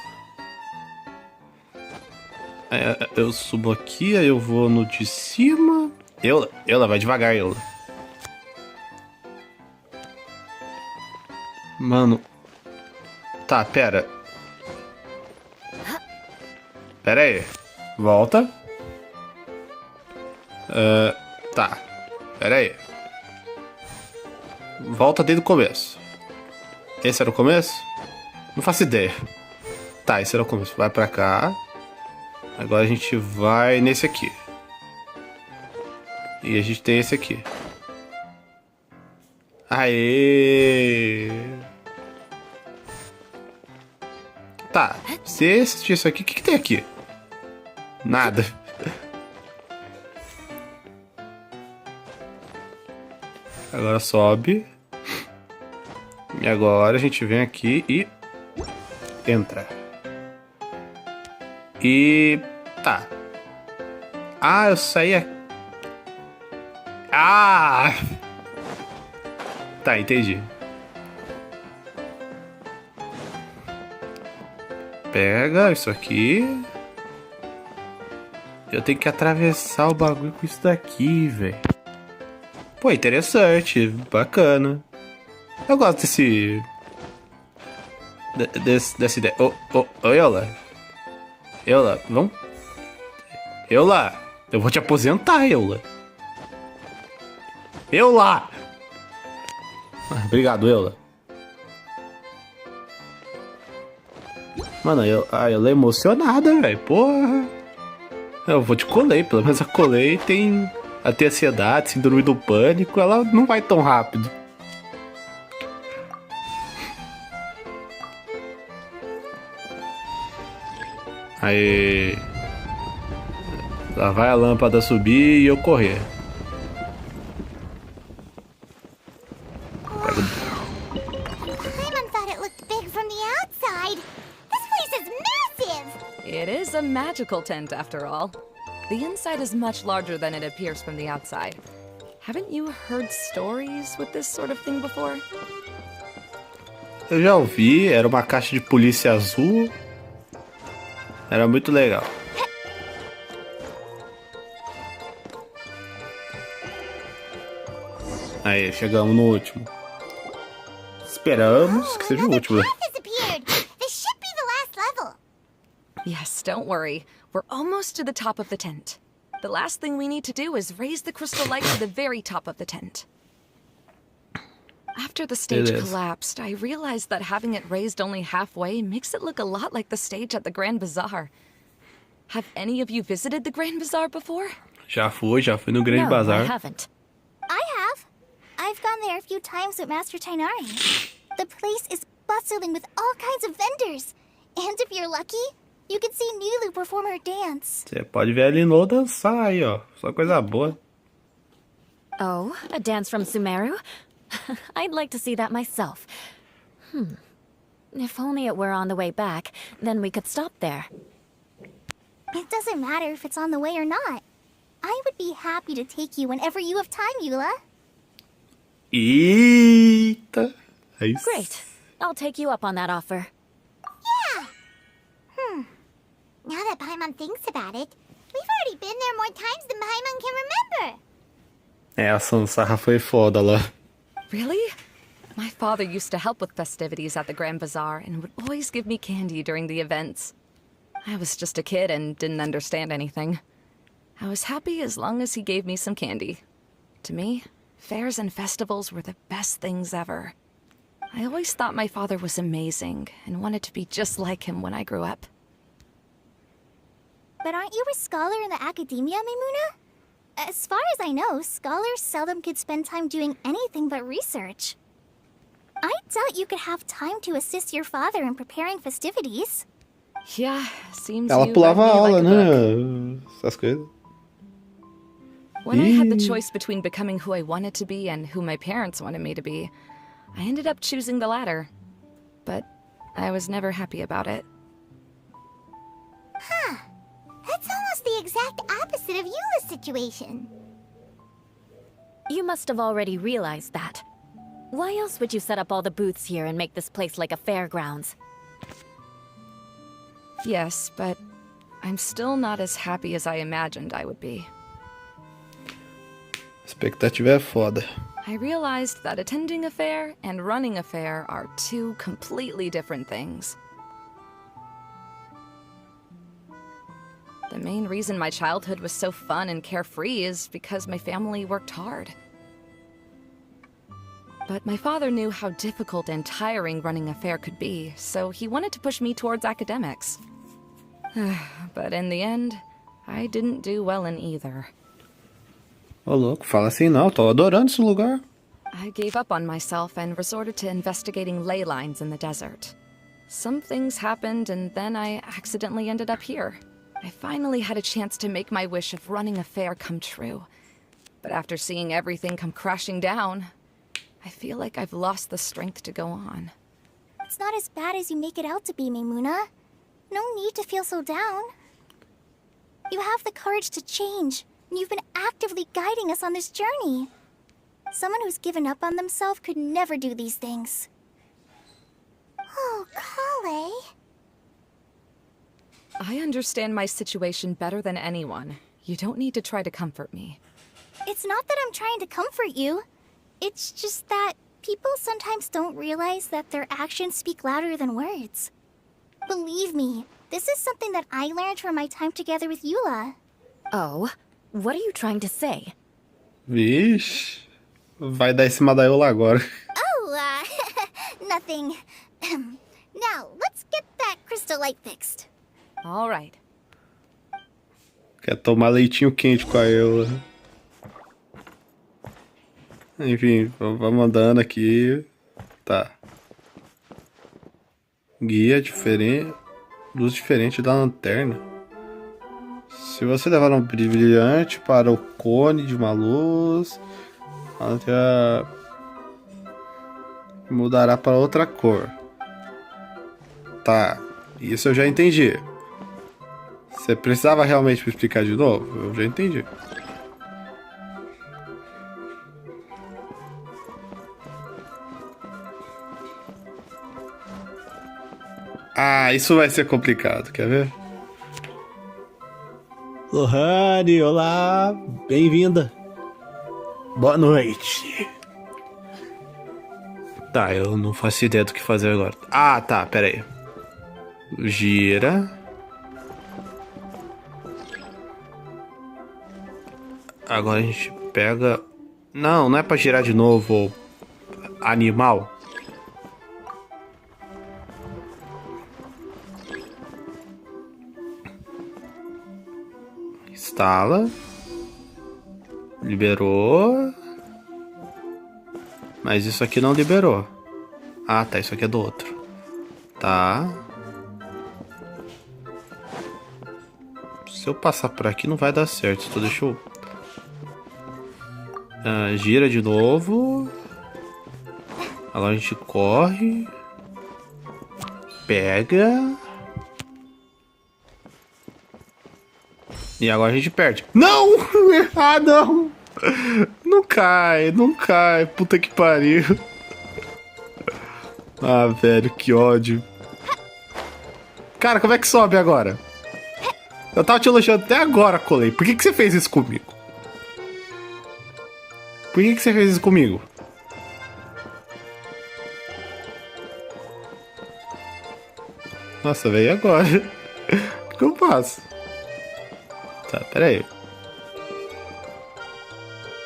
Eu subo aqui, aí eu vou no de cima. Eula, vai devagar, Eula. Mano. Tá, pera. Pera aí. Volta. Tá. Pera aí. Volta desde o começo. Esse era o começo? Não faço ideia. Tá, esse era o começo. Vai pra cá. Agora a gente vai nesse aqui. E a gente tem esse aqui. Aê! Tá, se esse isso aqui, o que tem aqui? Nada. Agora sobe. E agora a gente vem aqui e entra. E tá. Ah, eu saí aqui. Ah! Tá, entendi. Pega isso aqui. Eu tenho que atravessar o bagulho com isso daqui, velho. Pô, interessante, bacana. Eu gosto dessa ideia. Ô, Eula. Eula, vamos. Eula, eu vou te aposentar, Eula. Eula! Obrigado, Eula. Mano, ela é emocionada, velho. Porra. Eu vou te colei, pelo menos a colei tem ansiedade, síndrome do pânico. Ela não vai tão rápido. Aí. Lá vai a lâmpada subir e eu correr. Paimon thought it looked big from the outside. This place is massive! It is a magical tent, after all. The inside is much larger than it appears from the outside. Haven't you heard stories with this sort of thing before? Eu já ouvi, era uma caixa de polícia azul. Era muito legal. Aí, chegamos no último. Esperamos que seja o último. Path has appeared. This should be Yes, don't worry. We're almost to the top of the tent. The last thing we need to do is raise the crystal light to the very top of the tent. After the stage collapsed, I realized that having it raised only halfway makes it look a lot like the stage at the Grand Bazaar. Have any of you visited the Grand Bazaar before? Já fui no Grande No, Bazar. I haven't. I have. I've gone there a few times with Master Tainari. The place is bustling with all kinds of vendors. And if you're lucky, you can see Nilu perform her dance. Você pode ver a Linô dançar aí, ó. Só coisa boa. Oh, a dance from Sumeru? I'd like to see that myself. If only it were on the way back, then we could stop there. It doesn't matter if it's on the way or not. I would be happy to take you whenever you have time, Eula. Eita! É isso. Great. I'll take you up on that offer. Now that Paimon thinks about it, we've already been there more times than Paimon can remember. É, a Sansarra foi foda lá. Really? My father used to help with festivities at the Grand Bazaar and would always give me candy during the events. I was just a kid and didn't understand anything. I was happy as long as he gave me some candy. To me, fairs and festivals were the best things ever. I always thought my father was amazing and wanted to be just like him when I grew up. But aren't you a scholar in the academia, Maimuna? As far as I know, scholars seldom could spend time doing anything but research. I doubt you could have time to assist your father in preparing festivities. Yeah, seems Ela you pulava read a me aula, like a né? book. Essas coisas. When I had the choice between becoming who I wanted to be and who my parents wanted me to be, I ended up choosing the latter. But I was never happy about it. That's almost the exact opposite of Eula's situation. You must have already realized that. Why else would you set up all the booths here and make this place like a fairgrounds? Yes, but I'm still not as happy as I imagined I would be. Expectativa é foda. I realized that attending a fair and running a fair are two completely different things. The main reason my childhood was so fun and carefree is because my family worked hard. But my father knew how difficult and tiring running a fair could be, so he wanted to push me towards academics. But in the end, I didn't do well in either. Ô, louco, fala assim não, tô adorando esse lugar. I gave up on myself and resorted to investigating ley lines in the desert. Some things happened, and then I accidentally ended up here. I finally had a chance to make my wish of running a fair come true. But after seeing everything come crashing down, I feel like I've lost the strength to go on. It's not as bad as you make it out to be, Maimuna. No need to feel so down. You have the courage to change, and you've been actively guiding us on this journey. Someone who's given up on themselves could never do these things. Oh, Kale. I understand my situation better than anyone. You don't need to try to comfort me. It's not that I'm trying to comfort you. It's just that people sometimes don't realize that their actions speak louder than words. Believe me, this is something that I learned from my time together with Eula. Oh, what are you trying to say? Vixe, vai dar em cima da Eula agora. Oh, nothing. Now, let's get that crystal light fixed. All right. Quer tomar leitinho quente com a Eula. Enfim, vamos andando aqui. Tá. Guia diferente. Luz diferente da lanterna. Se você levar um brilhante para o cone de uma luz, a lanterna mudará para outra cor. Tá. Isso eu já entendi. Você precisava realmente me explicar de novo? Eu já entendi. Ah, isso vai ser complicado, quer ver? Lohane, olá, bem-vinda. Boa noite. Tá, eu não faço ideia do que fazer agora. Ah, tá, pera aí. Gira. Agora a gente pega... Não é pra girar de novo, animal. Instala. Liberou. Mas isso aqui não liberou. Ah, tá. Isso aqui é do outro. Tá. Se eu passar por aqui não vai dar certo. Então deixa eu... gira de novo. Agora a gente corre. Pega. E agora a gente perde. Não! Não! Não cai, não cai. Puta que pariu. Ah, velho, que ódio. Cara, como é que sobe agora? Eu tava te elogiando até agora, Colei. Por que você fez isso comigo? Por que você fez isso comigo? Nossa, velho, e agora? O que eu faço? Tá, pera aí.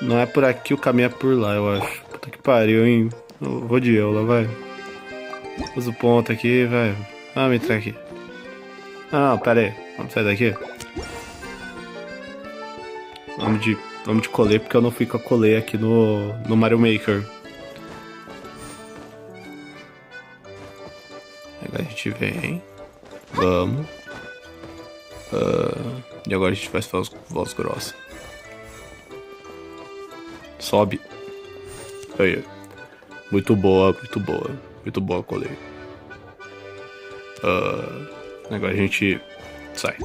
Não é por aqui, o caminho é por lá, eu acho. Puta que pariu, hein? Eu vou de Eula, vai. Usa o ponto aqui, vai. Vamos entrar aqui. Não, pera aí. Vamos sair daqui. Vamos de colê, porque eu não fui com a colê aqui no Mario Maker. Agora a gente vem. Vamos. E agora a gente faz voz grossa. Sobe. Aí. Muito boa, muito boa. Muito boa, colê. Agora a gente sai.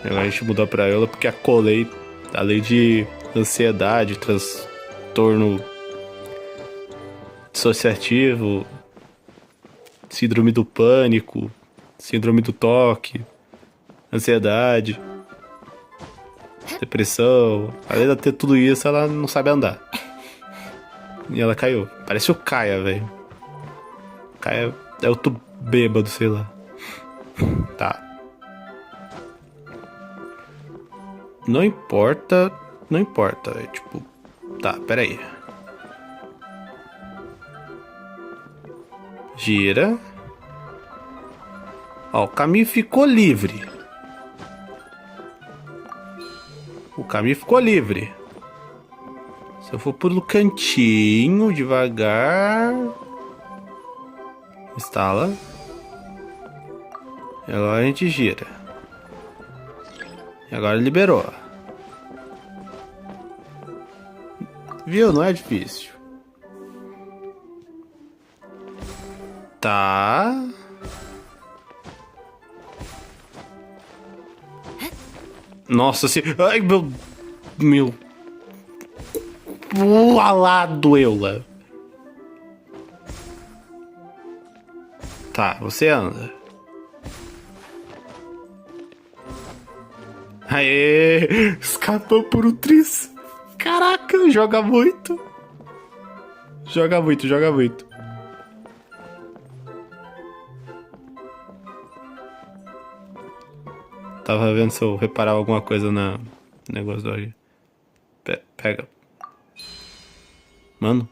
Agora a gente mudou pra ela porque a colei, além de ansiedade, transtorno dissociativo, síndrome do pânico, síndrome do toque, ansiedade, depressão. Além de ter tudo isso, ela não sabe andar. E ela caiu. Parece o Kaia, velho. Kaia é outro bêbado, sei lá. Tá. Não importa. Não importa. É tipo... Tá, pera aí. Gira. Ó, o caminho ficou livre. O caminho ficou livre. Se eu for pelo cantinho, devagar... Instala. E agora a gente gira. E agora liberou. Viu? Não é difícil. Tá. Nossa, se... Ai, meu... Alado, Eula. Tá, você anda. Aê! Escapou por um tris. Caraca, joga muito. Joga muito, joga muito. Tava vendo se eu reparar alguma coisa no negócio do ali. Pega. Mano.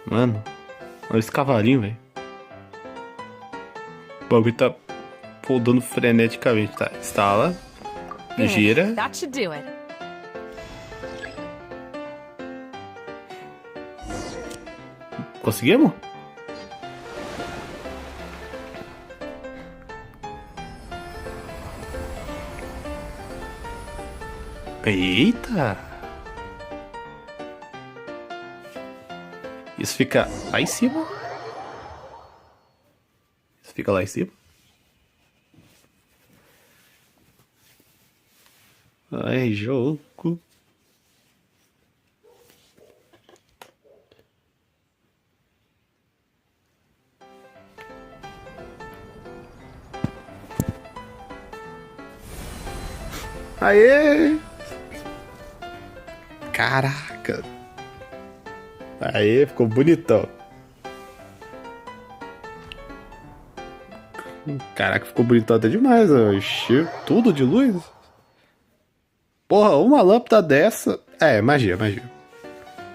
Mano. Olha esse cavalinho, velho. O bagulho tá rodando freneticamente. Tá, instala. Gira. That should do it. Conseguimos? Eita! Isso fica lá em cima? Isso fica lá em cima? Ai, jogo. Aê! Caraca. Aí, ficou bonitão. Caraca, ficou bonitão até demais. Ó. Encheu tudo de luz. Porra, uma lâmpada dessa... É, magia.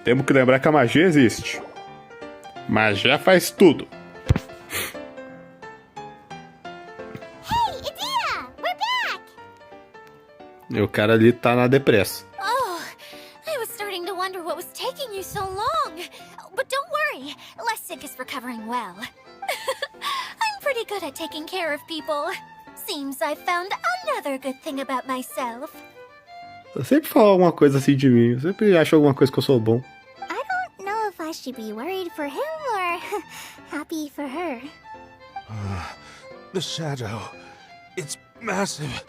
Temos que lembrar que a magia existe. Magia faz tudo. Hey, Idea! We're back! E o cara ali tá na depressa. Oh, I was starting to wonder what was taking you so long. But don't worry, Lessig is recovering well. I'm pretty good at taking care of people. Seems I've found another good thing about myself. Eu sempre falo alguma coisa assim de mim. Eu sempre acho alguma coisa que eu sou bom. I don't know if I should be worried for him or happy for her. The shadow. It's massive.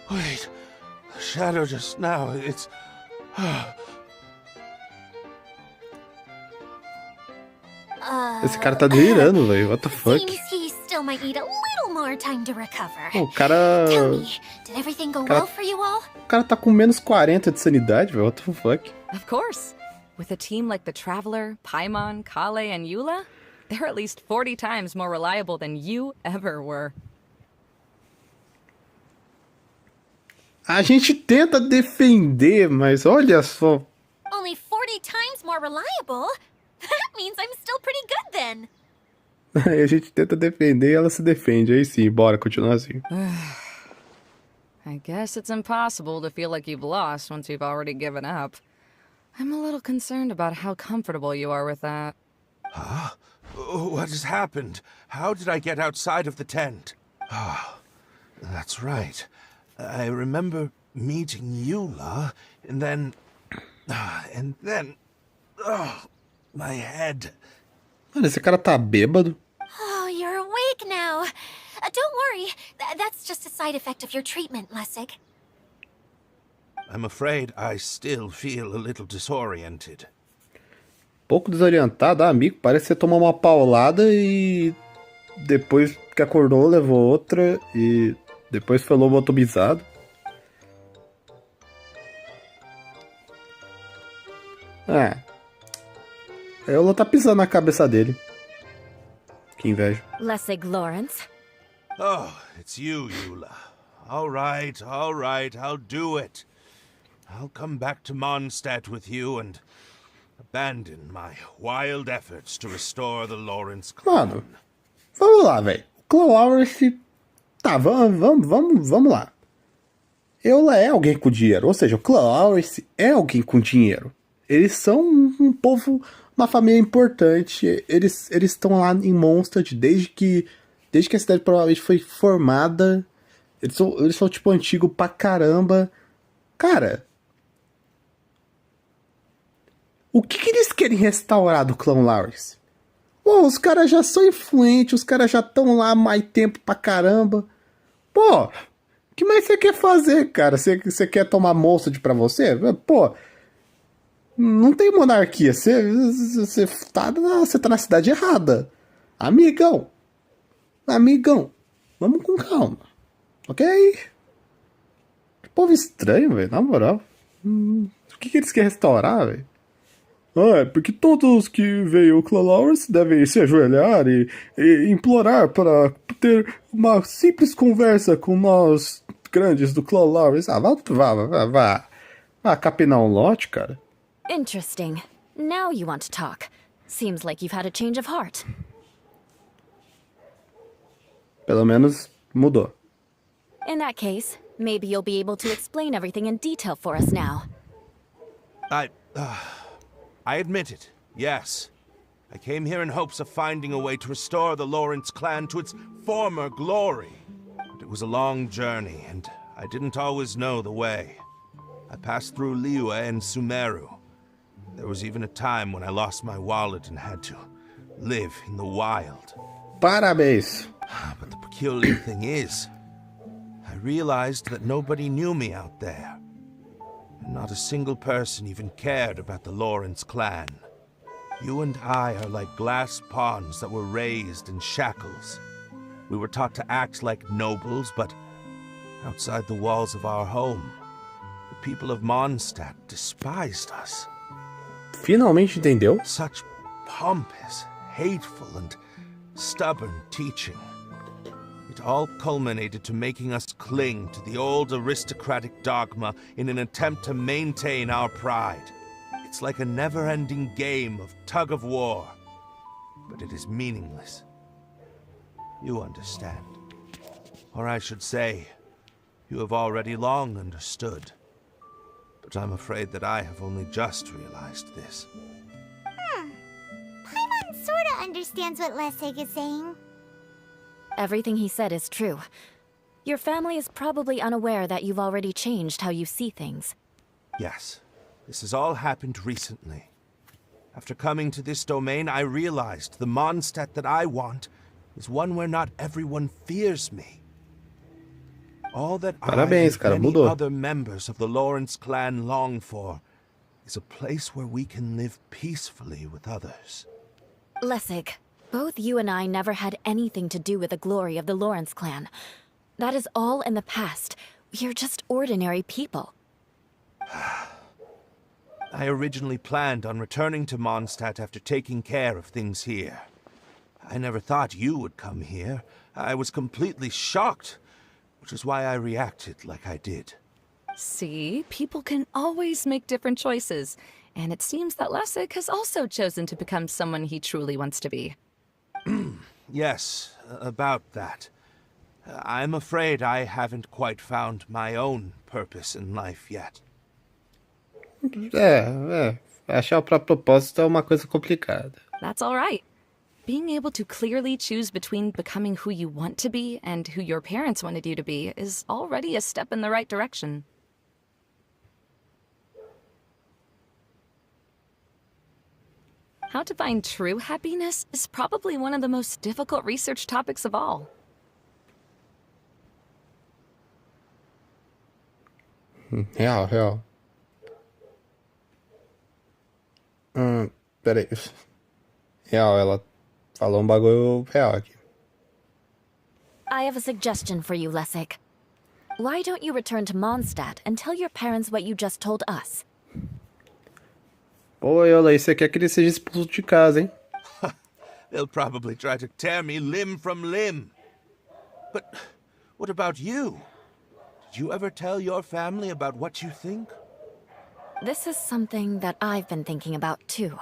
Wait. The shadow just now. It's... Esse cara tá delirando, velho. What the fuck? Seems he still might need a little more time to recover. O cara... Tell me, did everything go well for you all? O cara tá com menos 40 de sanidade, velho. What the fuck? Of course. With a team like the Traveler, Paimon, Kale, and Eula, they're at least 40 times more reliable than you ever were. A gente tenta defender, mas olha só. Only 40 times more reliable? That means I'm still pretty good then. A gente tenta defender e ela se defende. Aí sim, bora continuar assim. I guess it's impossible to feel like you've lost once you've already given up. I'm a little concerned about how comfortable you are with that. Huh? What has happened? How did I get outside of the tent? That's right. I remember meeting Eula, and then... my head. Mano, esse cara tá bêbado. Oh, you're awake now. Don't worry. That's just a side effect of your treatment, Lessig. I'm afraid I still feel a little disoriented. Pouco desorientado, amigo. Parece que você tomou uma paulada e... Depois que acordou, levou outra e... Depois foi lobotomizado. Ela tá pisando na cabeça dele. Que inveja. Lessig Lawrence. Oh, it's you, Eula. All right, I'll do it. I'll come back to Mondstadt with you and abandon my wild efforts to restore the Lawrence clan. Mano, vamos lá, velho. Lawrence... Tá, vamos lá. Ela é alguém com dinheiro. Ou seja, o clã Lawrence é alguém com dinheiro. Eles são um povo, uma família importante. Eles estão lá em Mondstadt desde que a cidade provavelmente foi formada. Eles são tipo antigo pra caramba. Cara, o que eles querem restaurar do clã Lawrence? Pô, os caras já são influentes, os caras já estão lá há mais tempo pra caramba. Pô, o que mais você quer fazer, cara? Você quer tomar Mondstadt pra você? Pô, não tem monarquia. Você tá na cidade errada. Amigão, vamos com calma. Ok? Que povo estranho, velho, na moral. O que eles querem restaurar, velho? É porque todos que veem o clã Lawrence devem se ajoelhar e implorar para ter uma simples conversa com nós grandes do clã Lawrence. Vá capinar um lote, cara. Interesting. Now you want to talk. Seems like you've had a change of heart. Pelo menos mudou. In that case, maybe you'll be able to explain everything in detail for us now. I admit it, yes. I came here in hopes of finding a way to restore the Lawrence clan to its former glory. But it was a long journey, and I didn't always know the way. I passed through Liyue and Sumeru. There was even a time when I lost my wallet and had to live in the wild. Parabéns. But the peculiar thing is, I realized that nobody knew me out there. Not a single person even cared about the Lawrence clan. You and I are like glass pawns that were raised in shackles. We were taught to act like nobles, but outside the walls of our home, the people of Mondstadt despised us. Finalmente entendeu? Such pompous, hateful, and stubborn teaching. It all culminated to making us cling to the old aristocratic dogma in an attempt to maintain our pride. It's like a never-ending game of tug-of-war, but it is meaningless. You understand. Or I should say, you have already long understood. But I'm afraid that I have only just realized this. Paimon sorta understands what Lessig is saying. Everything he said is true. Your family is probably unaware that you've already changed how you see things. Yes, this has all happened recently. After coming to this domain, I realized the Mondstadt that I want is one where not everyone fears me. All that Parabéns, I cara, and many mudou. other members of the Lawrence clan long for is a place where we can live peacefully with others. Lessig, both you and I never had anything to do with the glory of the Lawrence clan. That is all in the past. We are just ordinary people. I originally planned on returning to Mondstadt after taking care of things here. I never thought you would come here. I was completely shocked, which is why I reacted like I did. See, people can always make different choices, and it seems that Lessig has also chosen to become someone he truly wants to be. Yes, about that. I'm afraid I haven't quite found my own purpose in life yet. Achar o próprio propósito é uma coisa complicada. That's all right. Being able to clearly choose between becoming who you want to be and who your parents wanted you to be is already a step in the right direction. How to find true happiness is probably one of the most difficult research topics of all. Real. Peraí. Real, ela falou um bagulho real aqui. I have a suggestion for you, Lessig. Why don't you return to Mondstadt and tell your parents what you just told us? Pô, Yola, aí você quer que ele seja expulso de casa, hein? They'll probably try to tear me limb from limb. But what about you? Did you ever tell your family about what you think? This is something that I've been thinking about, too.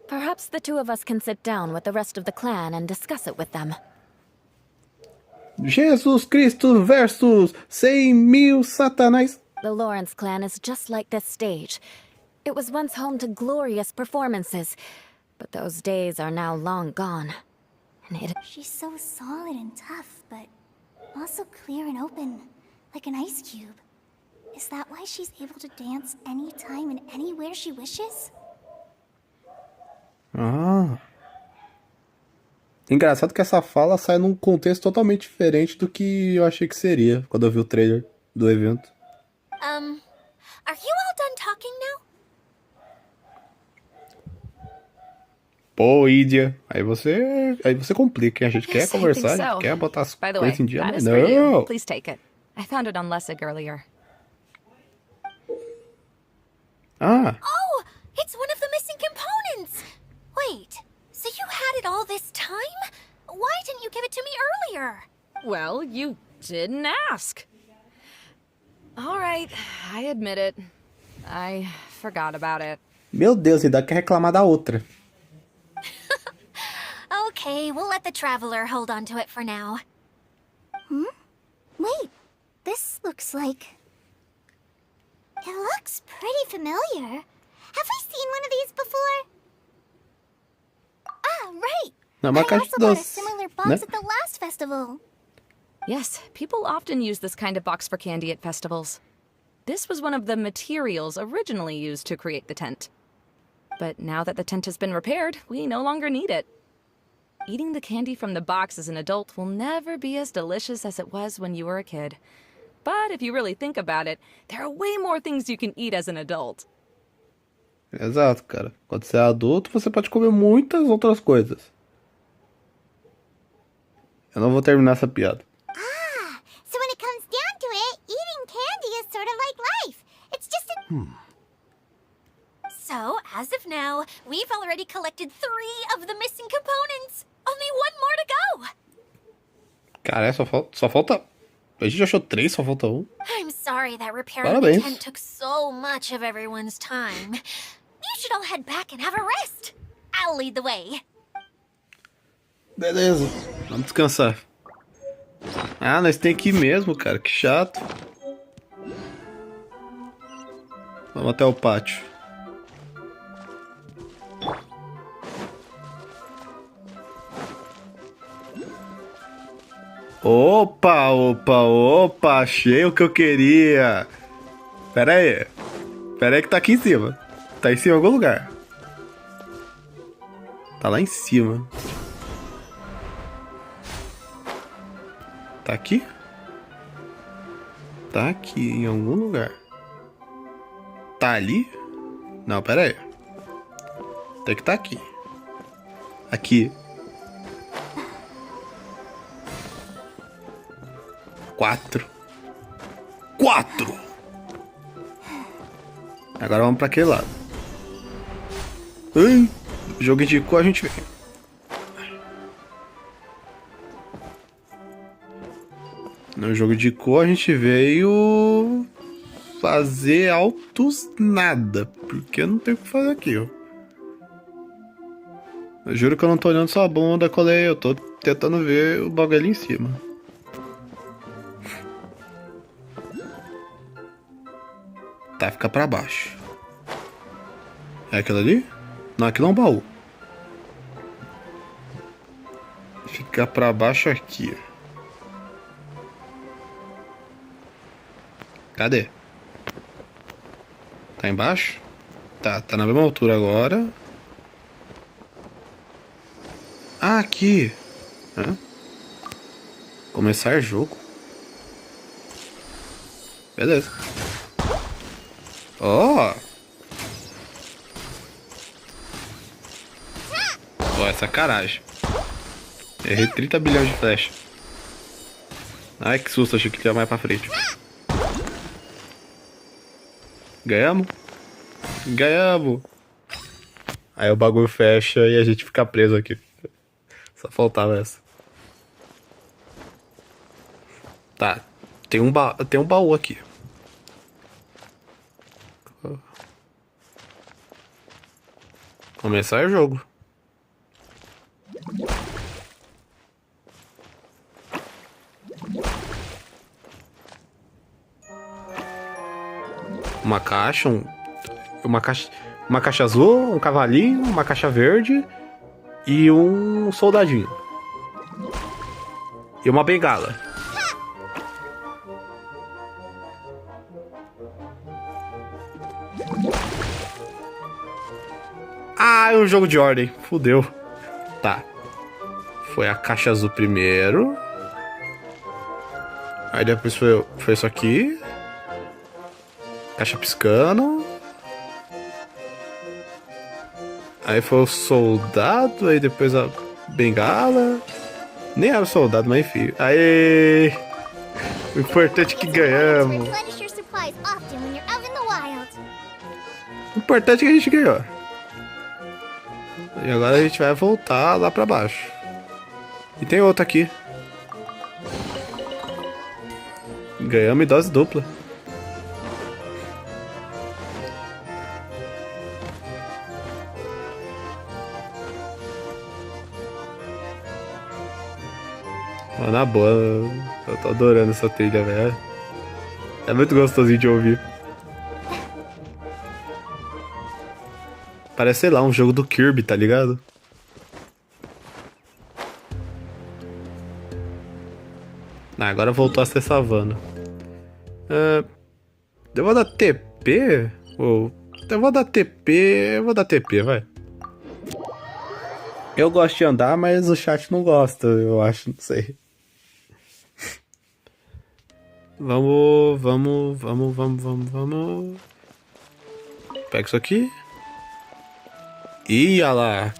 Perhaps the two of us can sit down with the rest of the clan and discuss it with them. Jesus Cristo versus 100.000 Satanás. The Lawrence clan is just like this stage. It was once home to glorious performances, but those days are now long gone. And She's so solid and tough, but also clear and open, like an ice cube. Is that why she's able to dance anytime and anywhere she wishes? Ah. Engraçado que essa fala sai num contexto totalmente diferente do que eu achei que seria quando eu vi o trailer do evento. Are you all done talking now? Pô, Idia, aí você complica, hein? A gente quer Yes, I think conversar, a so. gente quer botar as By the way, coisas em dia, that mas is for you. não! Please take it. I found it on Lessig earlier. Ah, Oh, it's one of the missing components! Wait, so you had it all this time? Why didn't you give it to me earlier? Well, you didn't ask. All right, I admit it. I forgot about it. meu Deus, ainda quer reclamar da outra. Okay, we'll let the Traveler hold on to it for now. Wait, this looks like... It looks pretty familiar. Have we seen one of these before? Ah, right! Não, uma I caixa also de bought a doce, similar box né? at the last festival. Yes, people often use this kind of box for candy at festivals. This was one of the materials originally used to create the tent. But now that the tent has been repaired, we no longer need it. Eating the candy from the box as an adult will never be as delicious as it was when you were a kid. But if you really think about it, there are way more things you can eat as an adult. Exato, cara. Quando você é adulto, você pode comer muitas outras coisas. Eu não vou terminar essa piada. So when it comes down to it, eating candy is sort of like life. So, as of now, we've already collected 3 of the missing components. Only 1 more to go. Cara, só falta... A gente achou 3, só falta 1. I'm sorry that repairing the Parabéns. tent took so much of everyone's time. You should all head back and have a rest. I'll lead the way. Beleza. Vamos descansar. Ah, nós tem que ir mesmo, cara. Que chato. Vamos até o pátio. Opa, opa, opa. Achei o que eu queria. Pera aí. Pera aí que tá aqui em cima. Tá em cima em algum lugar. Tá lá em cima. Tá aqui? Tá aqui em algum lugar. Tá ali? Não, pera aí. Tem que tá aqui. Aqui. 4. Agora vamos pra aquele lado. Ai, o jogo indicou, a gente vem. No jogo de cor a gente veio fazer altos nada, porque eu não tenho o que fazer aqui, ó. Eu juro que eu não tô olhando sua bunda, colei, eu tô tentando ver o bagulho ali em cima. Tá, fica pra baixo. É aquilo ali? Não, aquilo é um baú. Fica pra baixo aqui. Cadê? Tá embaixo? Tá na mesma altura agora. Ah, aqui. Hã? Começar jogo. Beleza. Ó. Ó, é sacanagem. Errei 30 bilhões de flecha. Ai, que susto, achei que ia mais pra frente. Ganhamos? Ganhamos! Aí o bagulho fecha e a gente fica preso aqui. Só faltava essa. Tá, tem um baú aqui. Começar o jogo. Uma caixa, uma caixa azul, um cavalinho, uma caixa verde e um soldadinho. E uma bengala. Ah, é um jogo de ordem. Fudeu. Tá. Foi a caixa azul primeiro. Aí depois foi isso aqui. Caixa piscando. Aí foi o soldado. Aí depois a bengala. Nem era o soldado, mas enfim. Aê! O importante é que ganhamos. Replenish your supplies often when you're out in the wild. O importante é que a gente ganhou. E agora a gente vai voltar lá pra baixo. E tem outro aqui. Ganhamos em dose dupla. Mano, na boa, eu tô adorando essa trilha, velho. É muito gostosinho de ouvir. Parece, sei lá, um jogo do Kirby, tá ligado? Ah, agora voltou a ser savana. Eu vou dar TP? Ou... Eu vou dar TP, vai. Eu gosto de andar, mas o chat não gosta, eu acho, não sei. Vamos. Pega isso aqui. Ih, olha lá.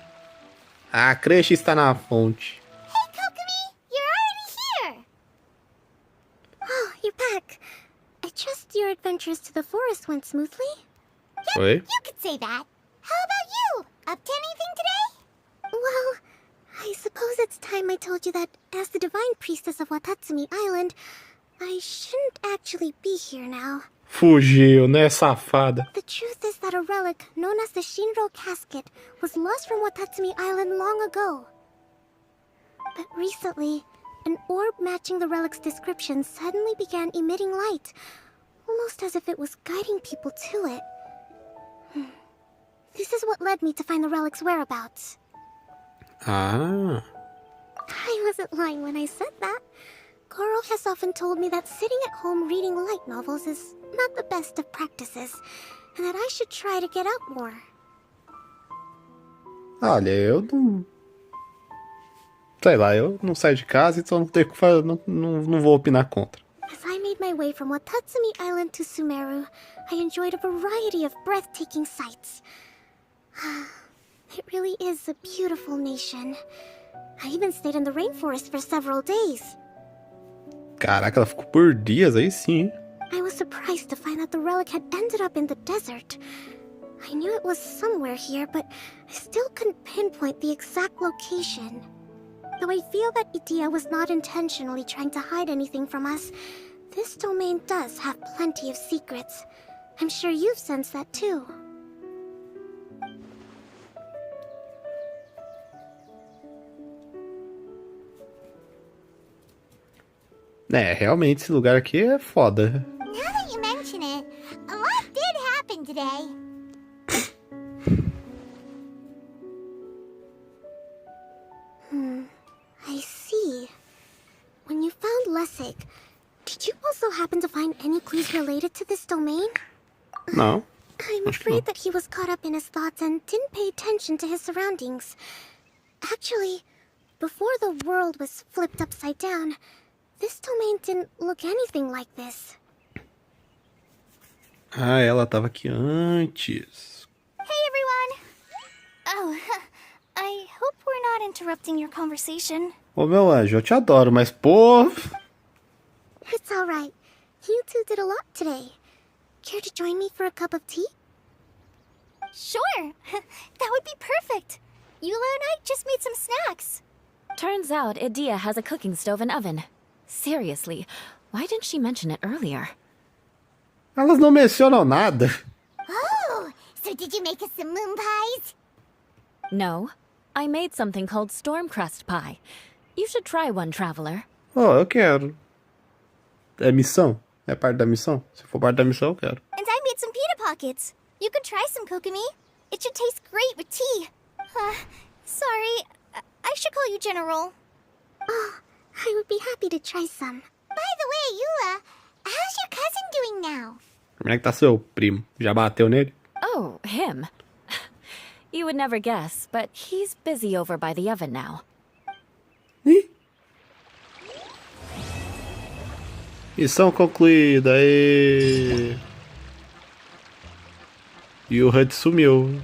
A creche está na fonte. Hey, Kokomi! You're already here! Oh, you're back. I trust your adventures to the forest went smoothly. Oi? You could say that. How about you? Up to anything today? Well, I suppose it's time I told you that as the divine priestess of Watatsumi Island, I shouldn't actually be here now. Fugiu, né, safada? The truth is that a relic known as the Shinro casket was lost from Watatsumi Island long ago. But recently, an orb matching the relic's description suddenly began emitting light, almost as if it was guiding people to it. This is what led me to find the relic's whereabouts. Ah. I wasn't lying when I said that. Goro has often told me that sitting at home reading light novels is not the best of practices, and that I should try to get out more. Olha, eu não... Sei lá, eu não saio de casa, então não tenho que fazer, não vou opinar contra. As I made my way from Watatsumi Island to Sumeru, I enjoyed a variety of breathtaking sights. It really is a beautiful nation. I even stayed in the rainforest for several days. Caraca, ela ficou por dias, aí sim, hein? I was surprised to find that the relic had ended up in the desert. I knew it was somewhere here, but I still couldn't pinpoint the exact location. Though I feel that Idia was not intentionally trying to hide anything from us, this domain does have plenty of secrets. I'm sure you've sensed that too. É, realmente esse lugar aqui é foda. Now that you mention it, a lot did happen today. I see. When you found Lessig, did you also happen to find any clues related to this domain? Não. I'm afraid that he was caught up in his thoughts and didn't pay attention to his surroundings. Actually, before the world was flipped upside down, this domain didn't look anything like this. Ah, ela tava aqui antes. Hey everyone! Oh, I hope we're not interrupting your conversation. Ô meu anjo, eu te adoro, mas pô... It's alright. You two did a lot today. Care to join me for a cup of tea? Sure! That would be perfect! Eula and I just made some snacks. Turns out Idia has a cooking stove and oven. Seriously, why didn't she mention it earlier? Elas não mencionam nada. Oh, so did you make us some moon pies? No, I made something called storm crust pie. You should try one, traveler. Oh, eu quero. É missão? É parte da missão? Se for parte da missão, eu quero. And I made some pita pockets. You could try some, Kokomi. It should taste great with tea. Sorry, I should call you General. Oh, I would be happy to try some. By the way, Eula, how's your cousin doing now? Como é que tá seu primo? Já bateu nele? Oh, him. You would never guess, but he's busy over by the oven now. Ih. Missão concluída. Aê. E o HUD sumiu.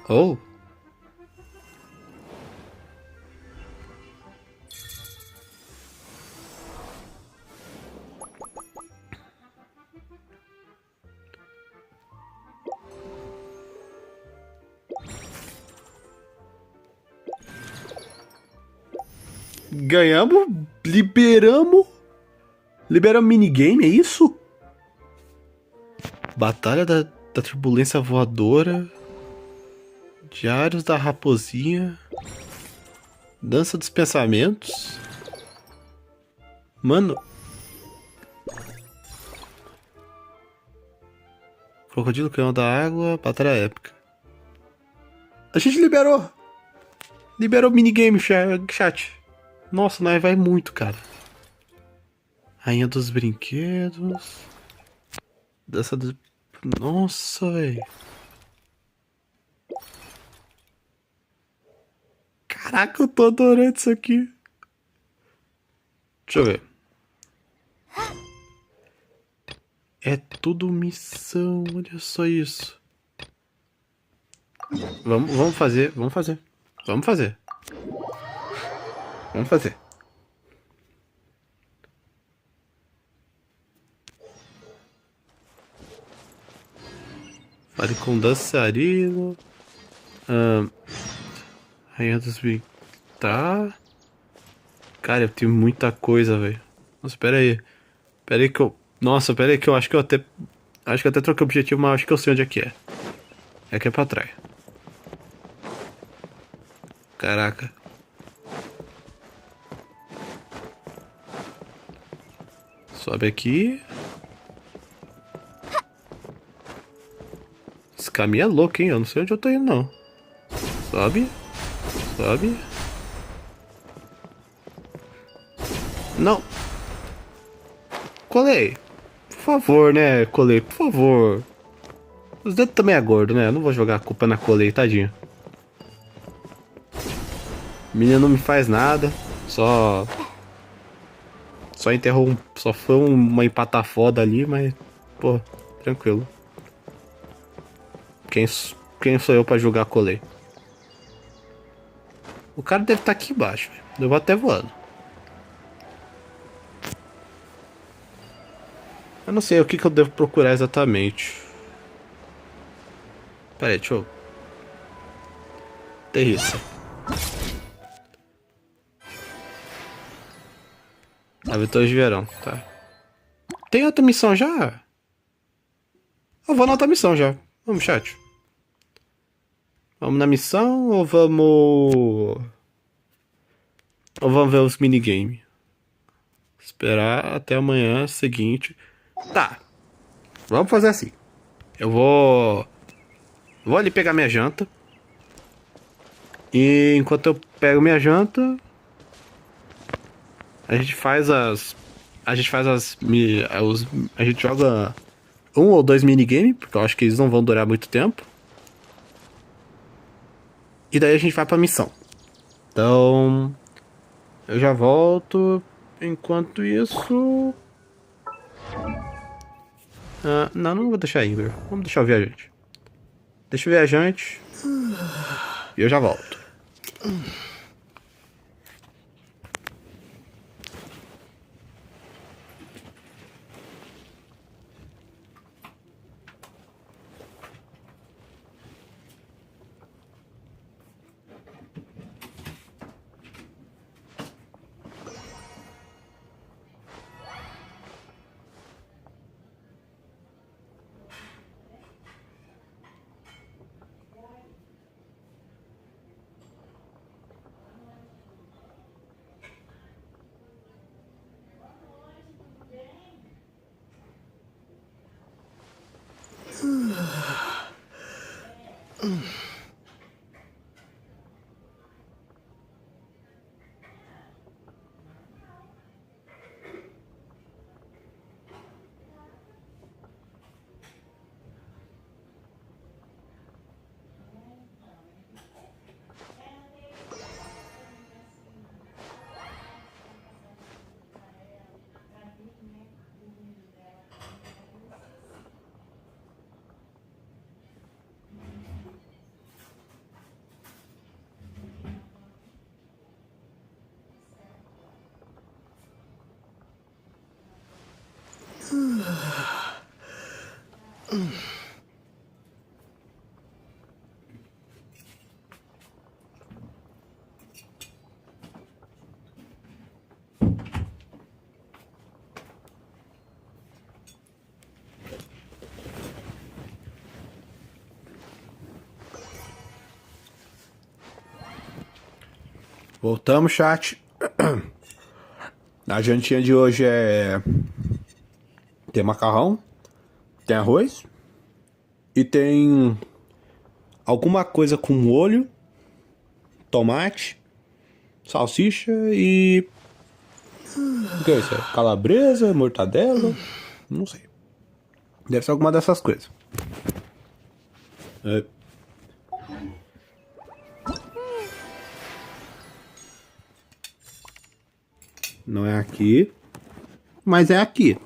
Oh. Ganhamos, liberamos minigame, é isso? Batalha da turbulência voadora, diários da raposinha, dança dos pensamentos. Mano, crocodilo canhão da água, batalha épica. A gente liberou minigame, chat. Nossa, nós vai muito, cara. Rainha dos brinquedos. Dança dos... Nossa, velho. Caraca, eu tô adorando isso aqui. Deixa eu ver. É tudo missão, olha só isso. Vamos fazer. Pare com dançarino. Rainha dos Tá. Cara, eu tenho muita coisa, velho. Nossa, pera aí. Pera aí que eu... Nossa, pera aí que eu acho que eu até... Acho que eu até troquei o objetivo, mas acho que eu sei onde é que é. É aqui é pra trás. Caraca. Sobe aqui. Esse caminho é louco, hein? Eu não sei onde eu tô indo, não. Sobe. Sobe. Não. Colei. Por favor, né, Colei? Por favor. Os dedos também é gordo, né? Eu não vou jogar a culpa na Colei, tadinho. Menina não me faz nada. Só enterrou Só foi uma empata foda ali, mas... Pô, tranquilo. Quem sou eu pra julgar a Colei? O cara deve estar aqui embaixo. Eu vou até voando. Eu não sei o que eu devo procurar exatamente. Pera aí, deixa eu... Terriça. Aventuras de verão, tá. Tem outra missão já? Eu vou na outra missão já. Vamos, chat. Vamos na missão ou vamos... Ou vamos ver os minigames? Esperar até amanhã seguinte. Tá. Vamos fazer assim. Eu vou ali pegar minha janta. E enquanto eu pego minha janta, a gente joga 1 ou 2 minigames, porque eu acho que eles não vão durar muito tempo. E daí a gente vai pra missão. Então, eu já volto. Enquanto isso... não vou deixar Ingrid. Vamos deixar o viajante. Deixa o viajante. E eu já volto. Voltamos, chat. A jantinha de hoje tem macarrão, tem arroz e tem alguma coisa com molho, tomate, salsicha e... O que é isso? Calabresa, mortadela? Não sei. Deve ser alguma dessas coisas. Não é aqui, mas é aqui.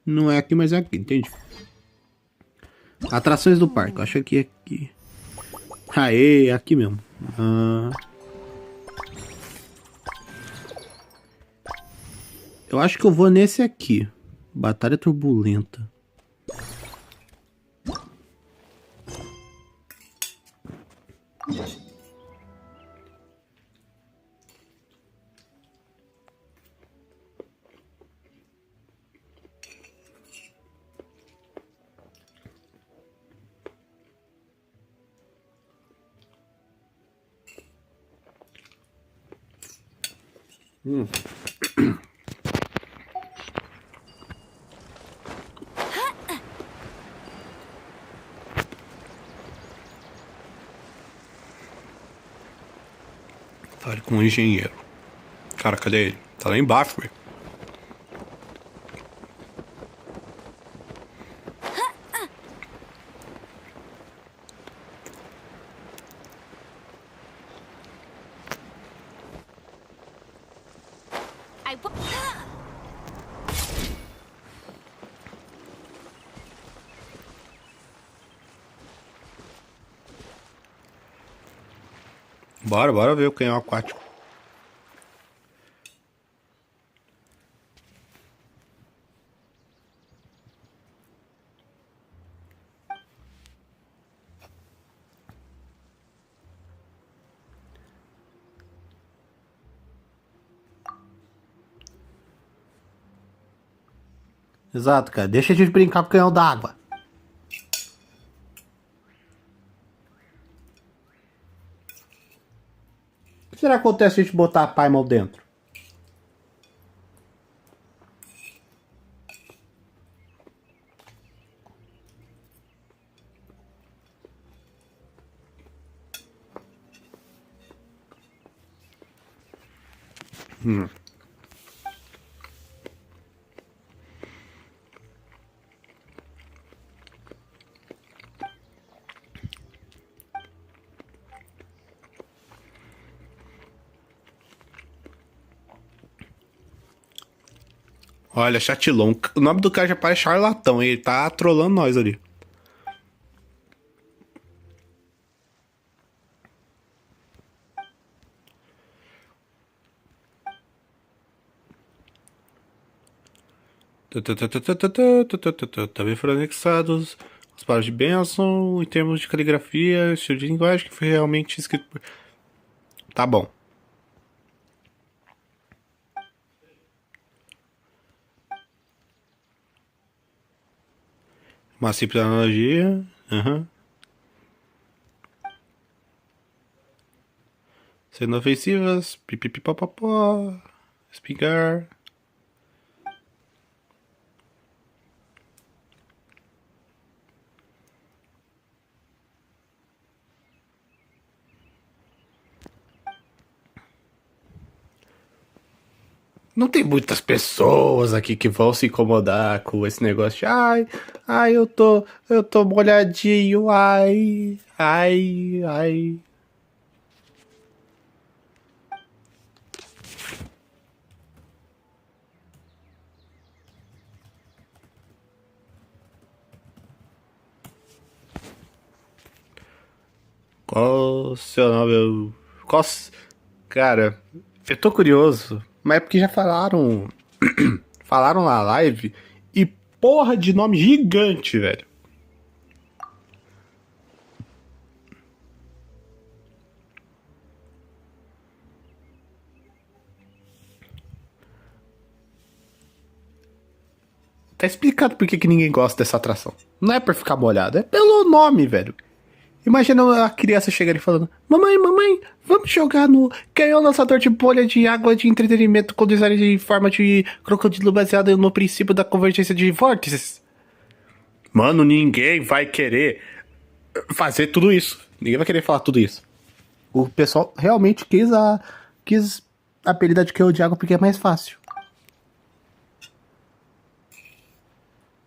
Não é aqui, mas é aqui, entende? Atrações do parque, eu acho que é aqui. Aê, é aqui mesmo. Eu acho que eu vou nesse aqui. Batalha turbulenta. Fale com um engenheiro. Cara, cadê ele? Tá lá embaixo, velho. Bora ver o canhão aquático. Exato, cara. Deixa a gente brincar com o canhão d'água. O que será que acontece se a gente botar a Paimon dentro? Olha, chatilão. O nome do cara já parece charlatão. Ele tá trolando nós ali. Também foram anexados as palavras de bênção em termos de caligrafia, estilo de linguagem que foi realmente escrito por... Tá bom. Uma simples analogia. Sendo ofensivas. Pipipipopopó. Espingar. Não tem muitas pessoas aqui que vão se incomodar com esse negócio de eu tô molhadinho, ai. Qual o seu nome? Cara, eu tô curioso, mas é porque já falaram. Falaram na live e porra de nome gigante, velho. Tá explicado por que ninguém gosta dessa atração. Não é por ficar molhado, é pelo nome, velho. Imagina a criança chegando e falando: Mamãe, vamos jogar no canhão lançador de bolha de água de entretenimento com design de forma de crocodilo baseado no princípio da convergência de vórtices. Mano, ninguém vai querer fazer tudo isso. Ninguém vai querer falar tudo isso. O pessoal realmente quis a habilidade de canhão de água porque é mais fácil.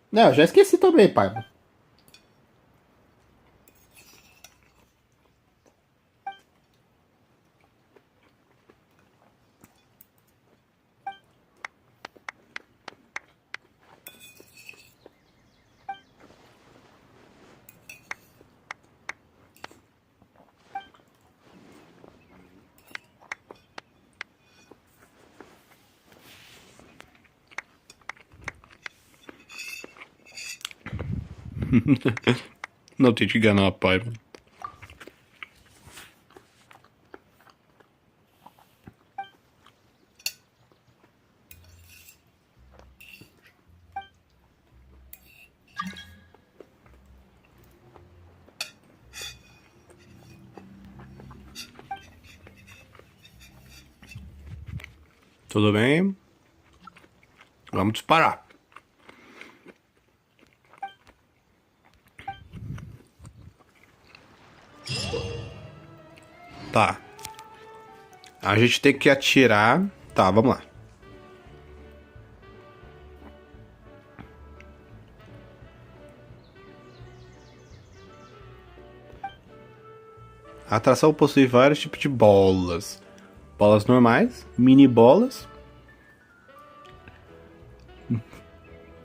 Não, eu já esqueci também, pai. Não tente enganar, pai. Tudo bem? Vamos disparar. Tá. A gente tem que atirar. Tá, vamos lá. A atração possui vários tipos de bolas. Bolas normais, mini bolas.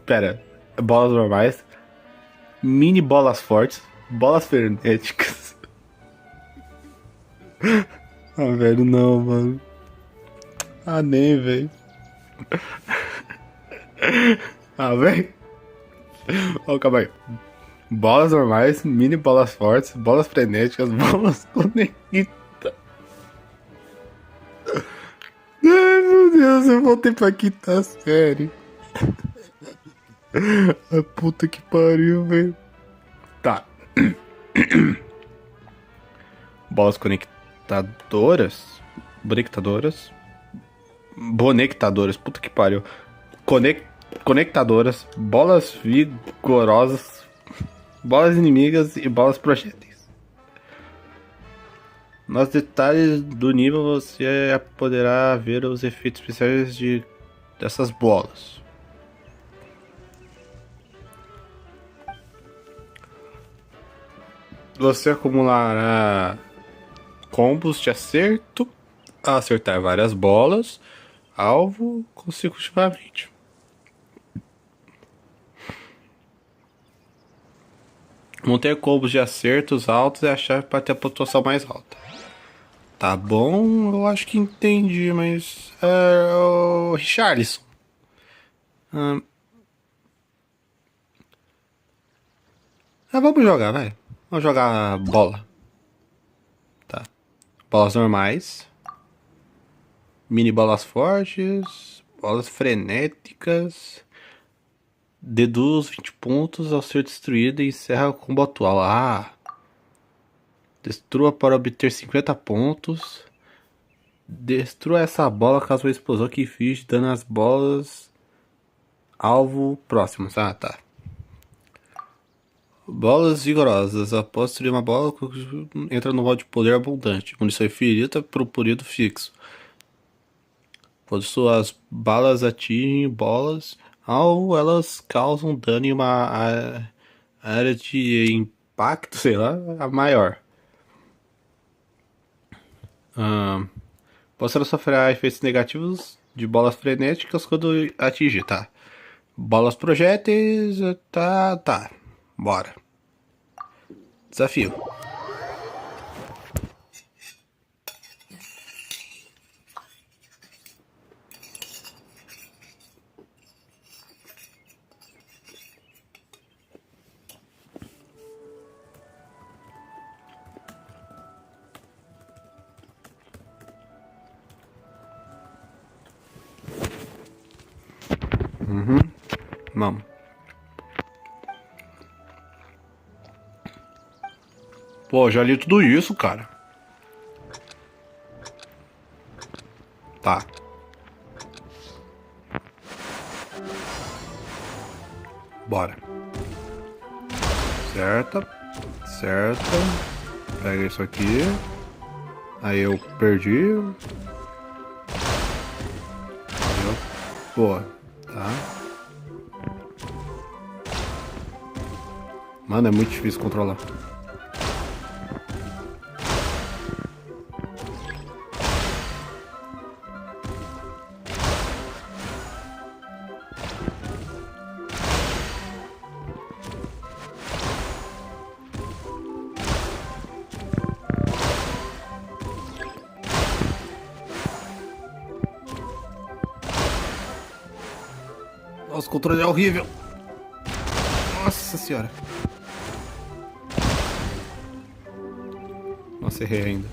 Pera, bolas normais, mini bolas fortes, bolas frenéticas. Ah, velho, não, mano. Ah, nem, velho. Ah, velho. Oh, calma aí. Bolas normais, mini bolas fortes, bolas frenéticas, bolas conectadas. Ai, meu Deus, eu voltei pra quinta série. A puta que pariu, velho. Tá. Bolas conectadoras. Bonectadoras. Puta que pariu. Conectadoras. Bolas vigorosas. Bolas inimigas e bolas projéteis. Nos detalhes do nível você poderá ver os efeitos especiais dessas bolas. Você acumulará combos de acerto a acertar várias bolas, alvo consecutivamente. Manter combos de acertos altos é a chave para ter a pontuação mais alta. Tá bom, eu acho que entendi, mas... o Richarlison. Vamos jogar, vai. Vamos jogar bola. Tá. Bolas normais. Mini bolas fortes. Bolas frenéticas. Deduz 20 pontos ao ser destruída e encerra o combo atual. Ah! Destrua para obter 50 pontos. Destrua essa bola caso a explosão que inflige dano às bolas alvo próximos. Ah, tá. Bolas vigorosas. Após destruir uma bola, entra no modo de poder abundante. Munição infinita para o período fixo. Quando suas balas atingem bolas alvo, elas causam dano em uma área de impacto, sei lá, a maior. Você sofrerá efeitos negativos de bolas frenéticas quando atingir, tá? Bolas projéteis, tá. Bora. Desafio. Vamos. Pô, já li tudo isso, cara. Tá. Bora. Certa. Pega isso aqui. Aí eu perdi. Boa. Tá. Mano, é muito difícil controlar. Nossa, o controle é horrível. Nossa senhora. Nossa, errei ainda.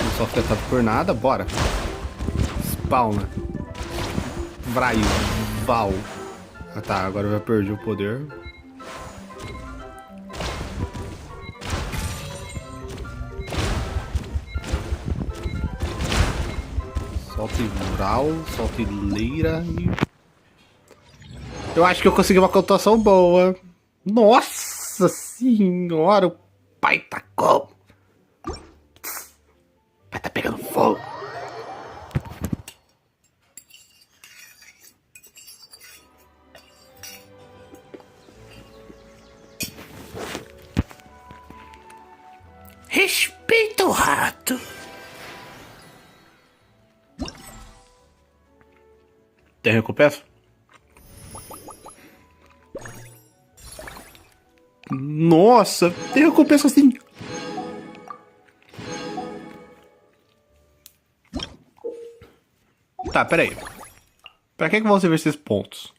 Não sou afetado por nada, bora. fauna. Vraival. Ah tá, agora eu já perdi o poder. Solta Vral, solta Leira e... Eu acho que eu consegui uma pontuação boa. Nossa senhora, o pai tá como? O pai tá pegando fogo. Respeita o rato. Tem recompensa? Nossa, tem recompensa assim. Tá, peraí. Pra que vão servir esses pontos?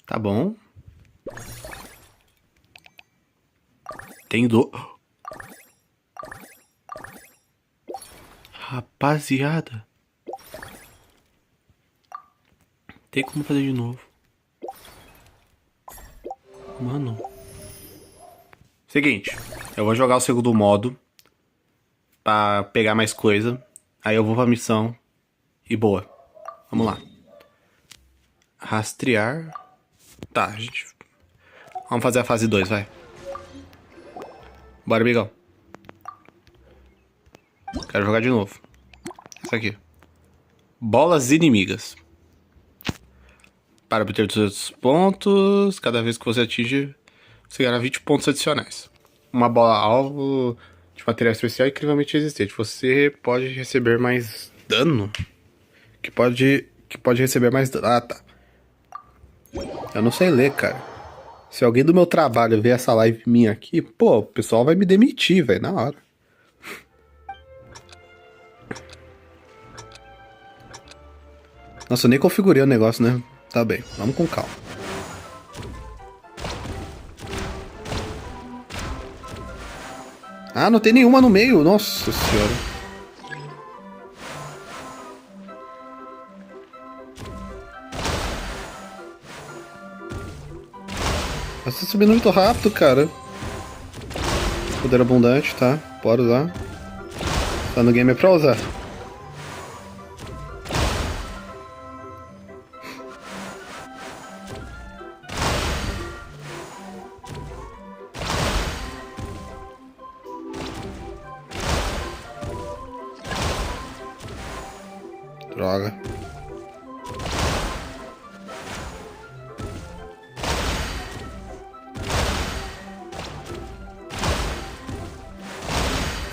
Tá bom. Tem do... Rapaziada. Tem como fazer de novo. Mano. Seguinte. Eu vou jogar o segundo modo. Pra pegar mais coisa. Aí eu vou pra missão. E boa. Vamos lá. Rastrear. Tá, gente. Vamos fazer a fase 2, vai. Bora, amigão. Quero jogar de novo. Isso aqui. Bolas inimigas. Para obter 200 pontos. Cada vez que você atinge, você ganha 20 pontos adicionais. Uma bola alvo de material especial incrivelmente resistente. Você pode receber mais dano? Que pode receber mais dano. Ah, tá. Eu não sei ler, cara. Se alguém do meu trabalho ver essa live minha aqui, pô, o pessoal vai me demitir, velho, na hora. Nossa, eu nem configurei o negócio, né? Tá bem, vamos com calma. Ah, não tem nenhuma no meio. Nossa senhora. Você tá subindo muito rápido, cara. Poder abundante, tá? Bora usar. Tá no game é pra usar. Droga.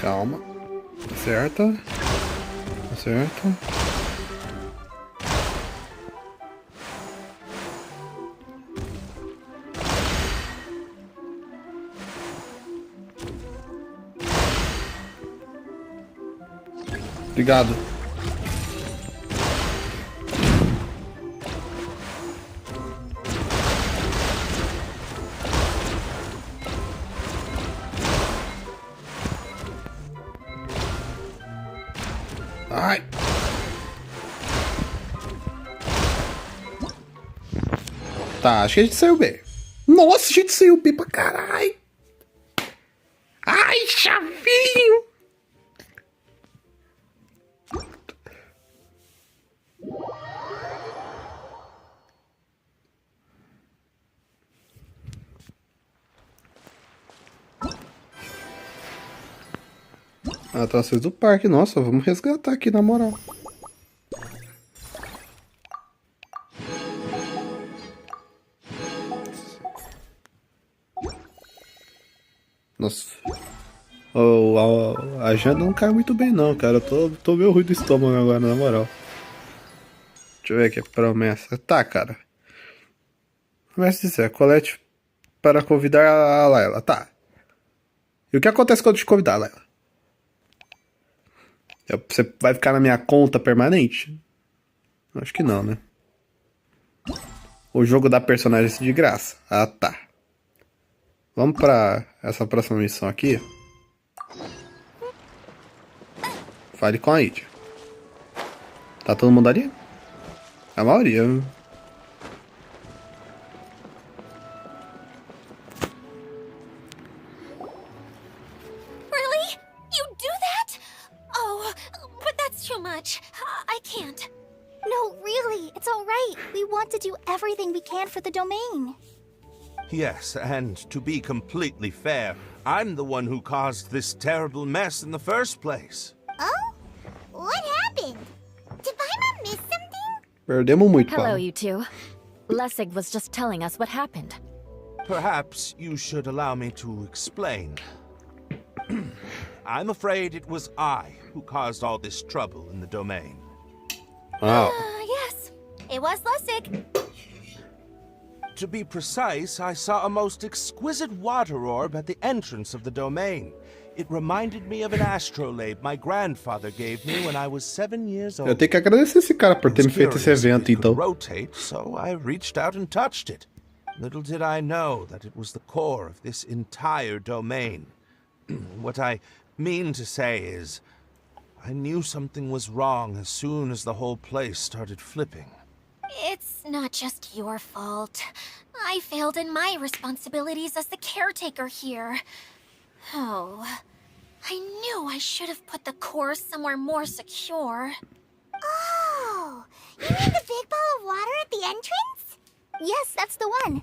Calma. Acerta. Acerta. Obrigado. Ai. Tá, acho que a gente saiu bem. Nossa, a gente saiu bem pra caralho. Ai, chavinho. Atrações do parque. Nossa, vamos resgatar aqui na moral. Nossa. A janta não cai muito bem não, cara. Eu tô meio ruim do estômago agora, na moral. Deixa eu ver aqui a promessa. Tá, cara. Promessa de colete para convidar a Layla. Tá. E o que acontece quando eu te convidar, Layla? Você vai ficar na minha conta permanente? Acho que não, né? O jogo dá personagens de graça. Ah, tá. Vamos pra essa próxima missão aqui. Fale com a Id. Tá todo mundo ali? A maioria. Really? You do that? Oh, but that's too much. I can't. No, really, it's all right. We want to do everything we can for the domain. Yes, and to be completely fair, I'm the one who caused this terrible mess in the first place. Oh? What happened? Did Paimon miss something? Perdemos muito, Hello, Paulo. you two. Lessig was just telling us what happened. Perhaps you should allow me to explain. I'm afraid it was I who caused all this trouble in the domain. Wow. Yes, it was Lessig. To be precise, I saw a most exquisite water orb at the entrance of the domain. It reminded me of an astrolabe my grandfather gave me when I was 7 years old. Eu tenho que agradecer esse cara por ter I me was feito esse curious if evento, it could então. rotate, so I reached out and touched it. Little did I know that it was the core of this entire domain. What I mean to say is, I knew something was wrong as soon as the whole place started flipping. It's not just your fault. I failed in my responsibilities as the caretaker here. Oh, I knew I should have put the core somewhere more secure. Oh, you mean the big ball of water at the entrance? Yes, that's the one.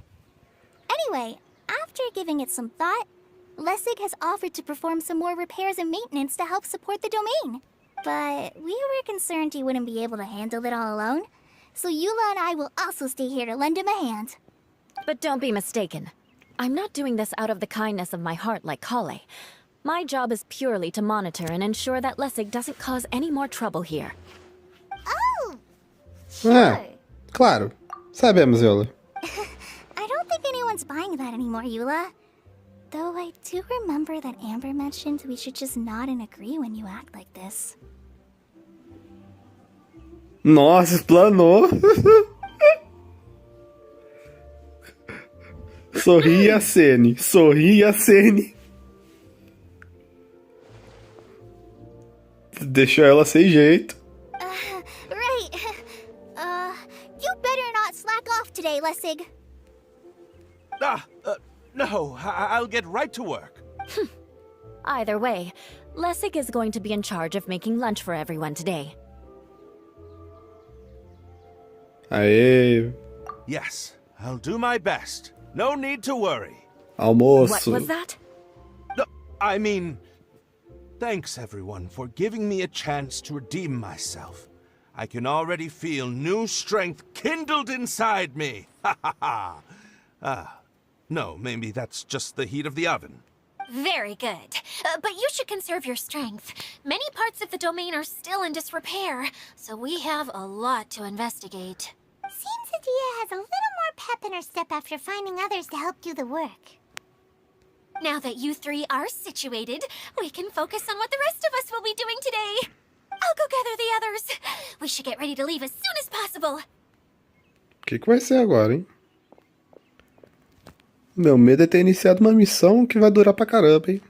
Anyway, after giving it some thought, Lessig has offered to perform some more repairs and maintenance to help support the domain. But we were concerned he wouldn't be able to handle it all alone, so Eula and I will also stay here to lend him a hand. But don't be mistaken. I'm not doing this out of the kindness of my heart like Kale. My job is purely to monitor and ensure that Lessig doesn't cause any more trouble here. Oh! Ah, claro. Sabemos, Yola. I don't think anyone's buying that anymore, Eula. Though I do remember that Amber mentioned we should just nod and agree when you act like this. Nossa, explanou. Sorri a Sene. Sorri a Sene. Deixou ela sem jeito. Right. You better not slack off today, Lessig. No, I'll get right to work. Either way, Lessig is going to be in charge of making lunch for everyone today. Aê. Yes, I'll do my best. No need to worry. Almoço. What was that? No, I mean, thanks everyone for giving me a chance to redeem myself. I can already feel new strength kindled inside me. Ha ha ha. No, maybe that's just the heat of the oven. Very good. But you should conserve your strength. Many parts of the domain are still in disrepair, so we have a lot to investigate. Seems Adia has a little more pep in her step after finding others to help do the work. Now that you three are situated, we can focus on what the rest of us will be doing today. I'll go gather the others. We should get ready to leave as soon as possible. O que vai ser agora, hein? Meu medo é ter iniciado uma missão que vai durar pra caramba, hein?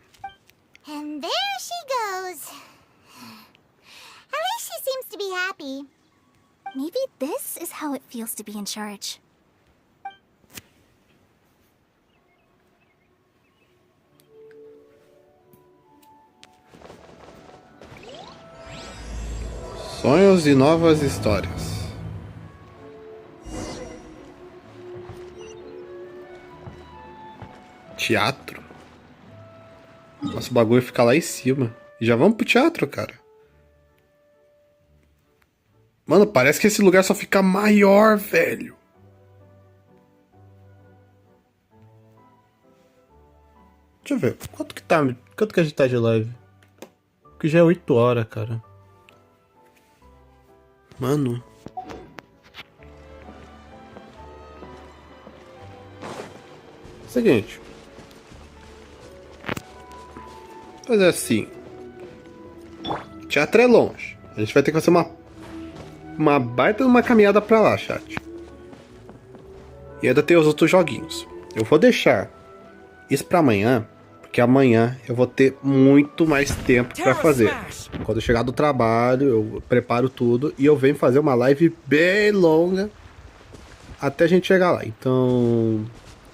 And there she goes. At least she seems to be happy. Maybe this is how it feels to be in charge. Sonhos e novas histórias. Teatro? Nossa, o bagulho fica lá em cima. E já vamos pro teatro, cara. Mano, parece que esse lugar só fica maior, velho. Deixa eu ver. Quanto que a gente tá de live? Porque já é 8 horas, cara. Mano. Seguinte. Fazer assim. Teatro é longe. A gente vai ter que fazer uma baita de uma caminhada pra lá, chat. E ainda tem os outros joguinhos. Eu vou deixar isso pra amanhã, porque amanhã eu vou ter muito mais tempo pra fazer. Quando eu chegar do trabalho, eu preparo tudo e eu venho fazer uma live bem longa até a gente chegar lá. Então,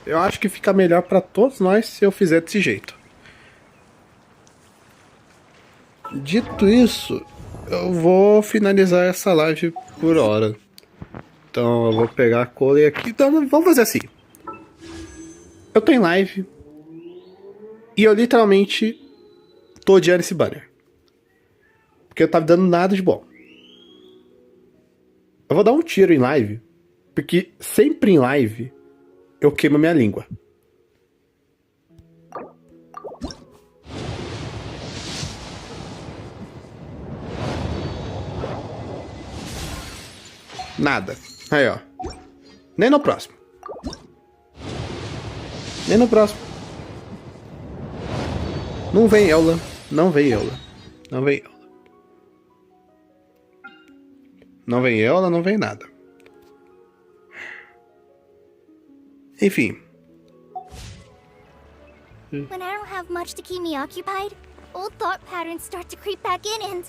eu acho que fica melhor pra todos nós se eu fizer desse jeito. Dito isso, eu vou finalizar essa live por hora. Então eu vou pegar a cola aqui. Então vamos fazer assim. Eu tô em live e eu literalmente tô odiando esse banner. Porque eu tava dando nada de bom. Eu vou dar um tiro em live, porque sempre em live eu queimo minha língua. Nada. Aí, ó. Nem no próximo. Nem no próximo. Não vem Eula. Não vem Eula. Não vem Eula. Não vem Eula, não vem nada. Enfim. When I don't have much to keep me occupied, old thought patterns start to creep back in and...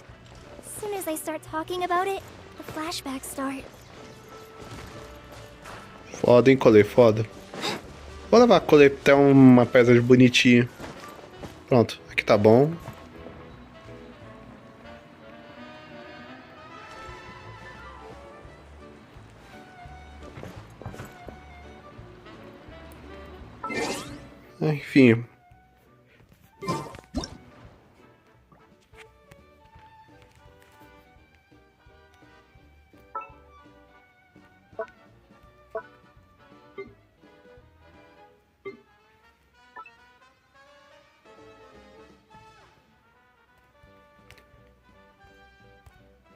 as soon as I start talking about it, the flashbacks start. Foda, hein, Colei? Foda. Vou levar a Colei até uma pedra bonitinha. Pronto, aqui tá bom. Enfim.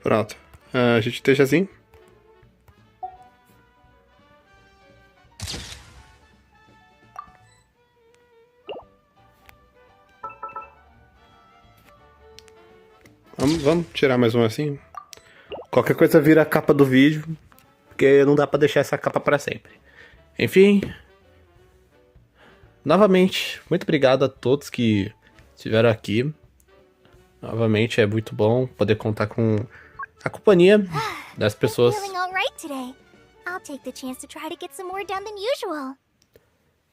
Pronto. A gente deixa assim. Vamos tirar mais um assim. Qualquer coisa vira a capa do vídeo, porque não dá pra deixar essa capa pra sempre. Enfim. Novamente, muito obrigado a todos que estiveram aqui. Novamente, é muito bom poder contar com a companhia das pessoas. Feeling all right today. I'll take the chance to try to get some more done than usual.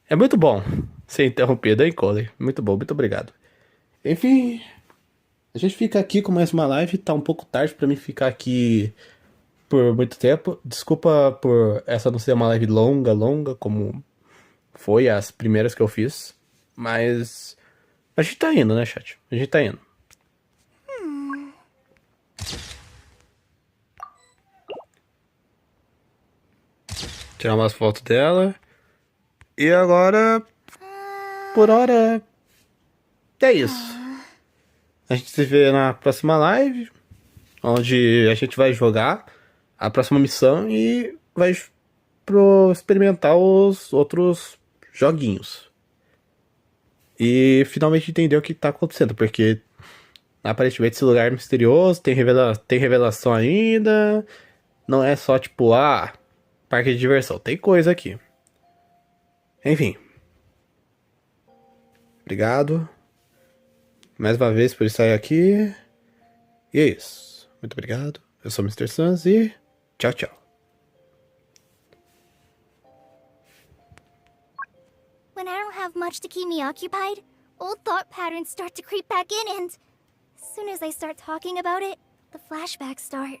É muito bom ser interrompido, hein, Cole? Muito bom, muito obrigado. Enfim, a gente fica aqui com mais uma live. Tá um pouco tarde pra mim ficar aqui por muito tempo. Desculpa por essa não ser uma live longa, como foi as primeiras que eu fiz. Mas a gente tá indo, né, chat? A gente tá indo. Tirar umas fotos dela. E agora, por hora, é isso. A gente se vê na próxima live, onde a gente vai jogar a próxima missão e vai experimentar os outros joguinhos. E finalmente entender o que tá acontecendo, porque aparentemente esse lugar é misterioso, tem revelação ainda. Não é só tipo, parque de diversão. Tem coisa aqui. Enfim. Obrigado. Mais uma vez por estar aqui. E é isso. Muito obrigado. Eu sou o Mr. Sans e tchau, tchau. When I don't have much to keep me occupied, old thought patterns start to creep back in and... as soon as I start talking about it, the flashbacks start.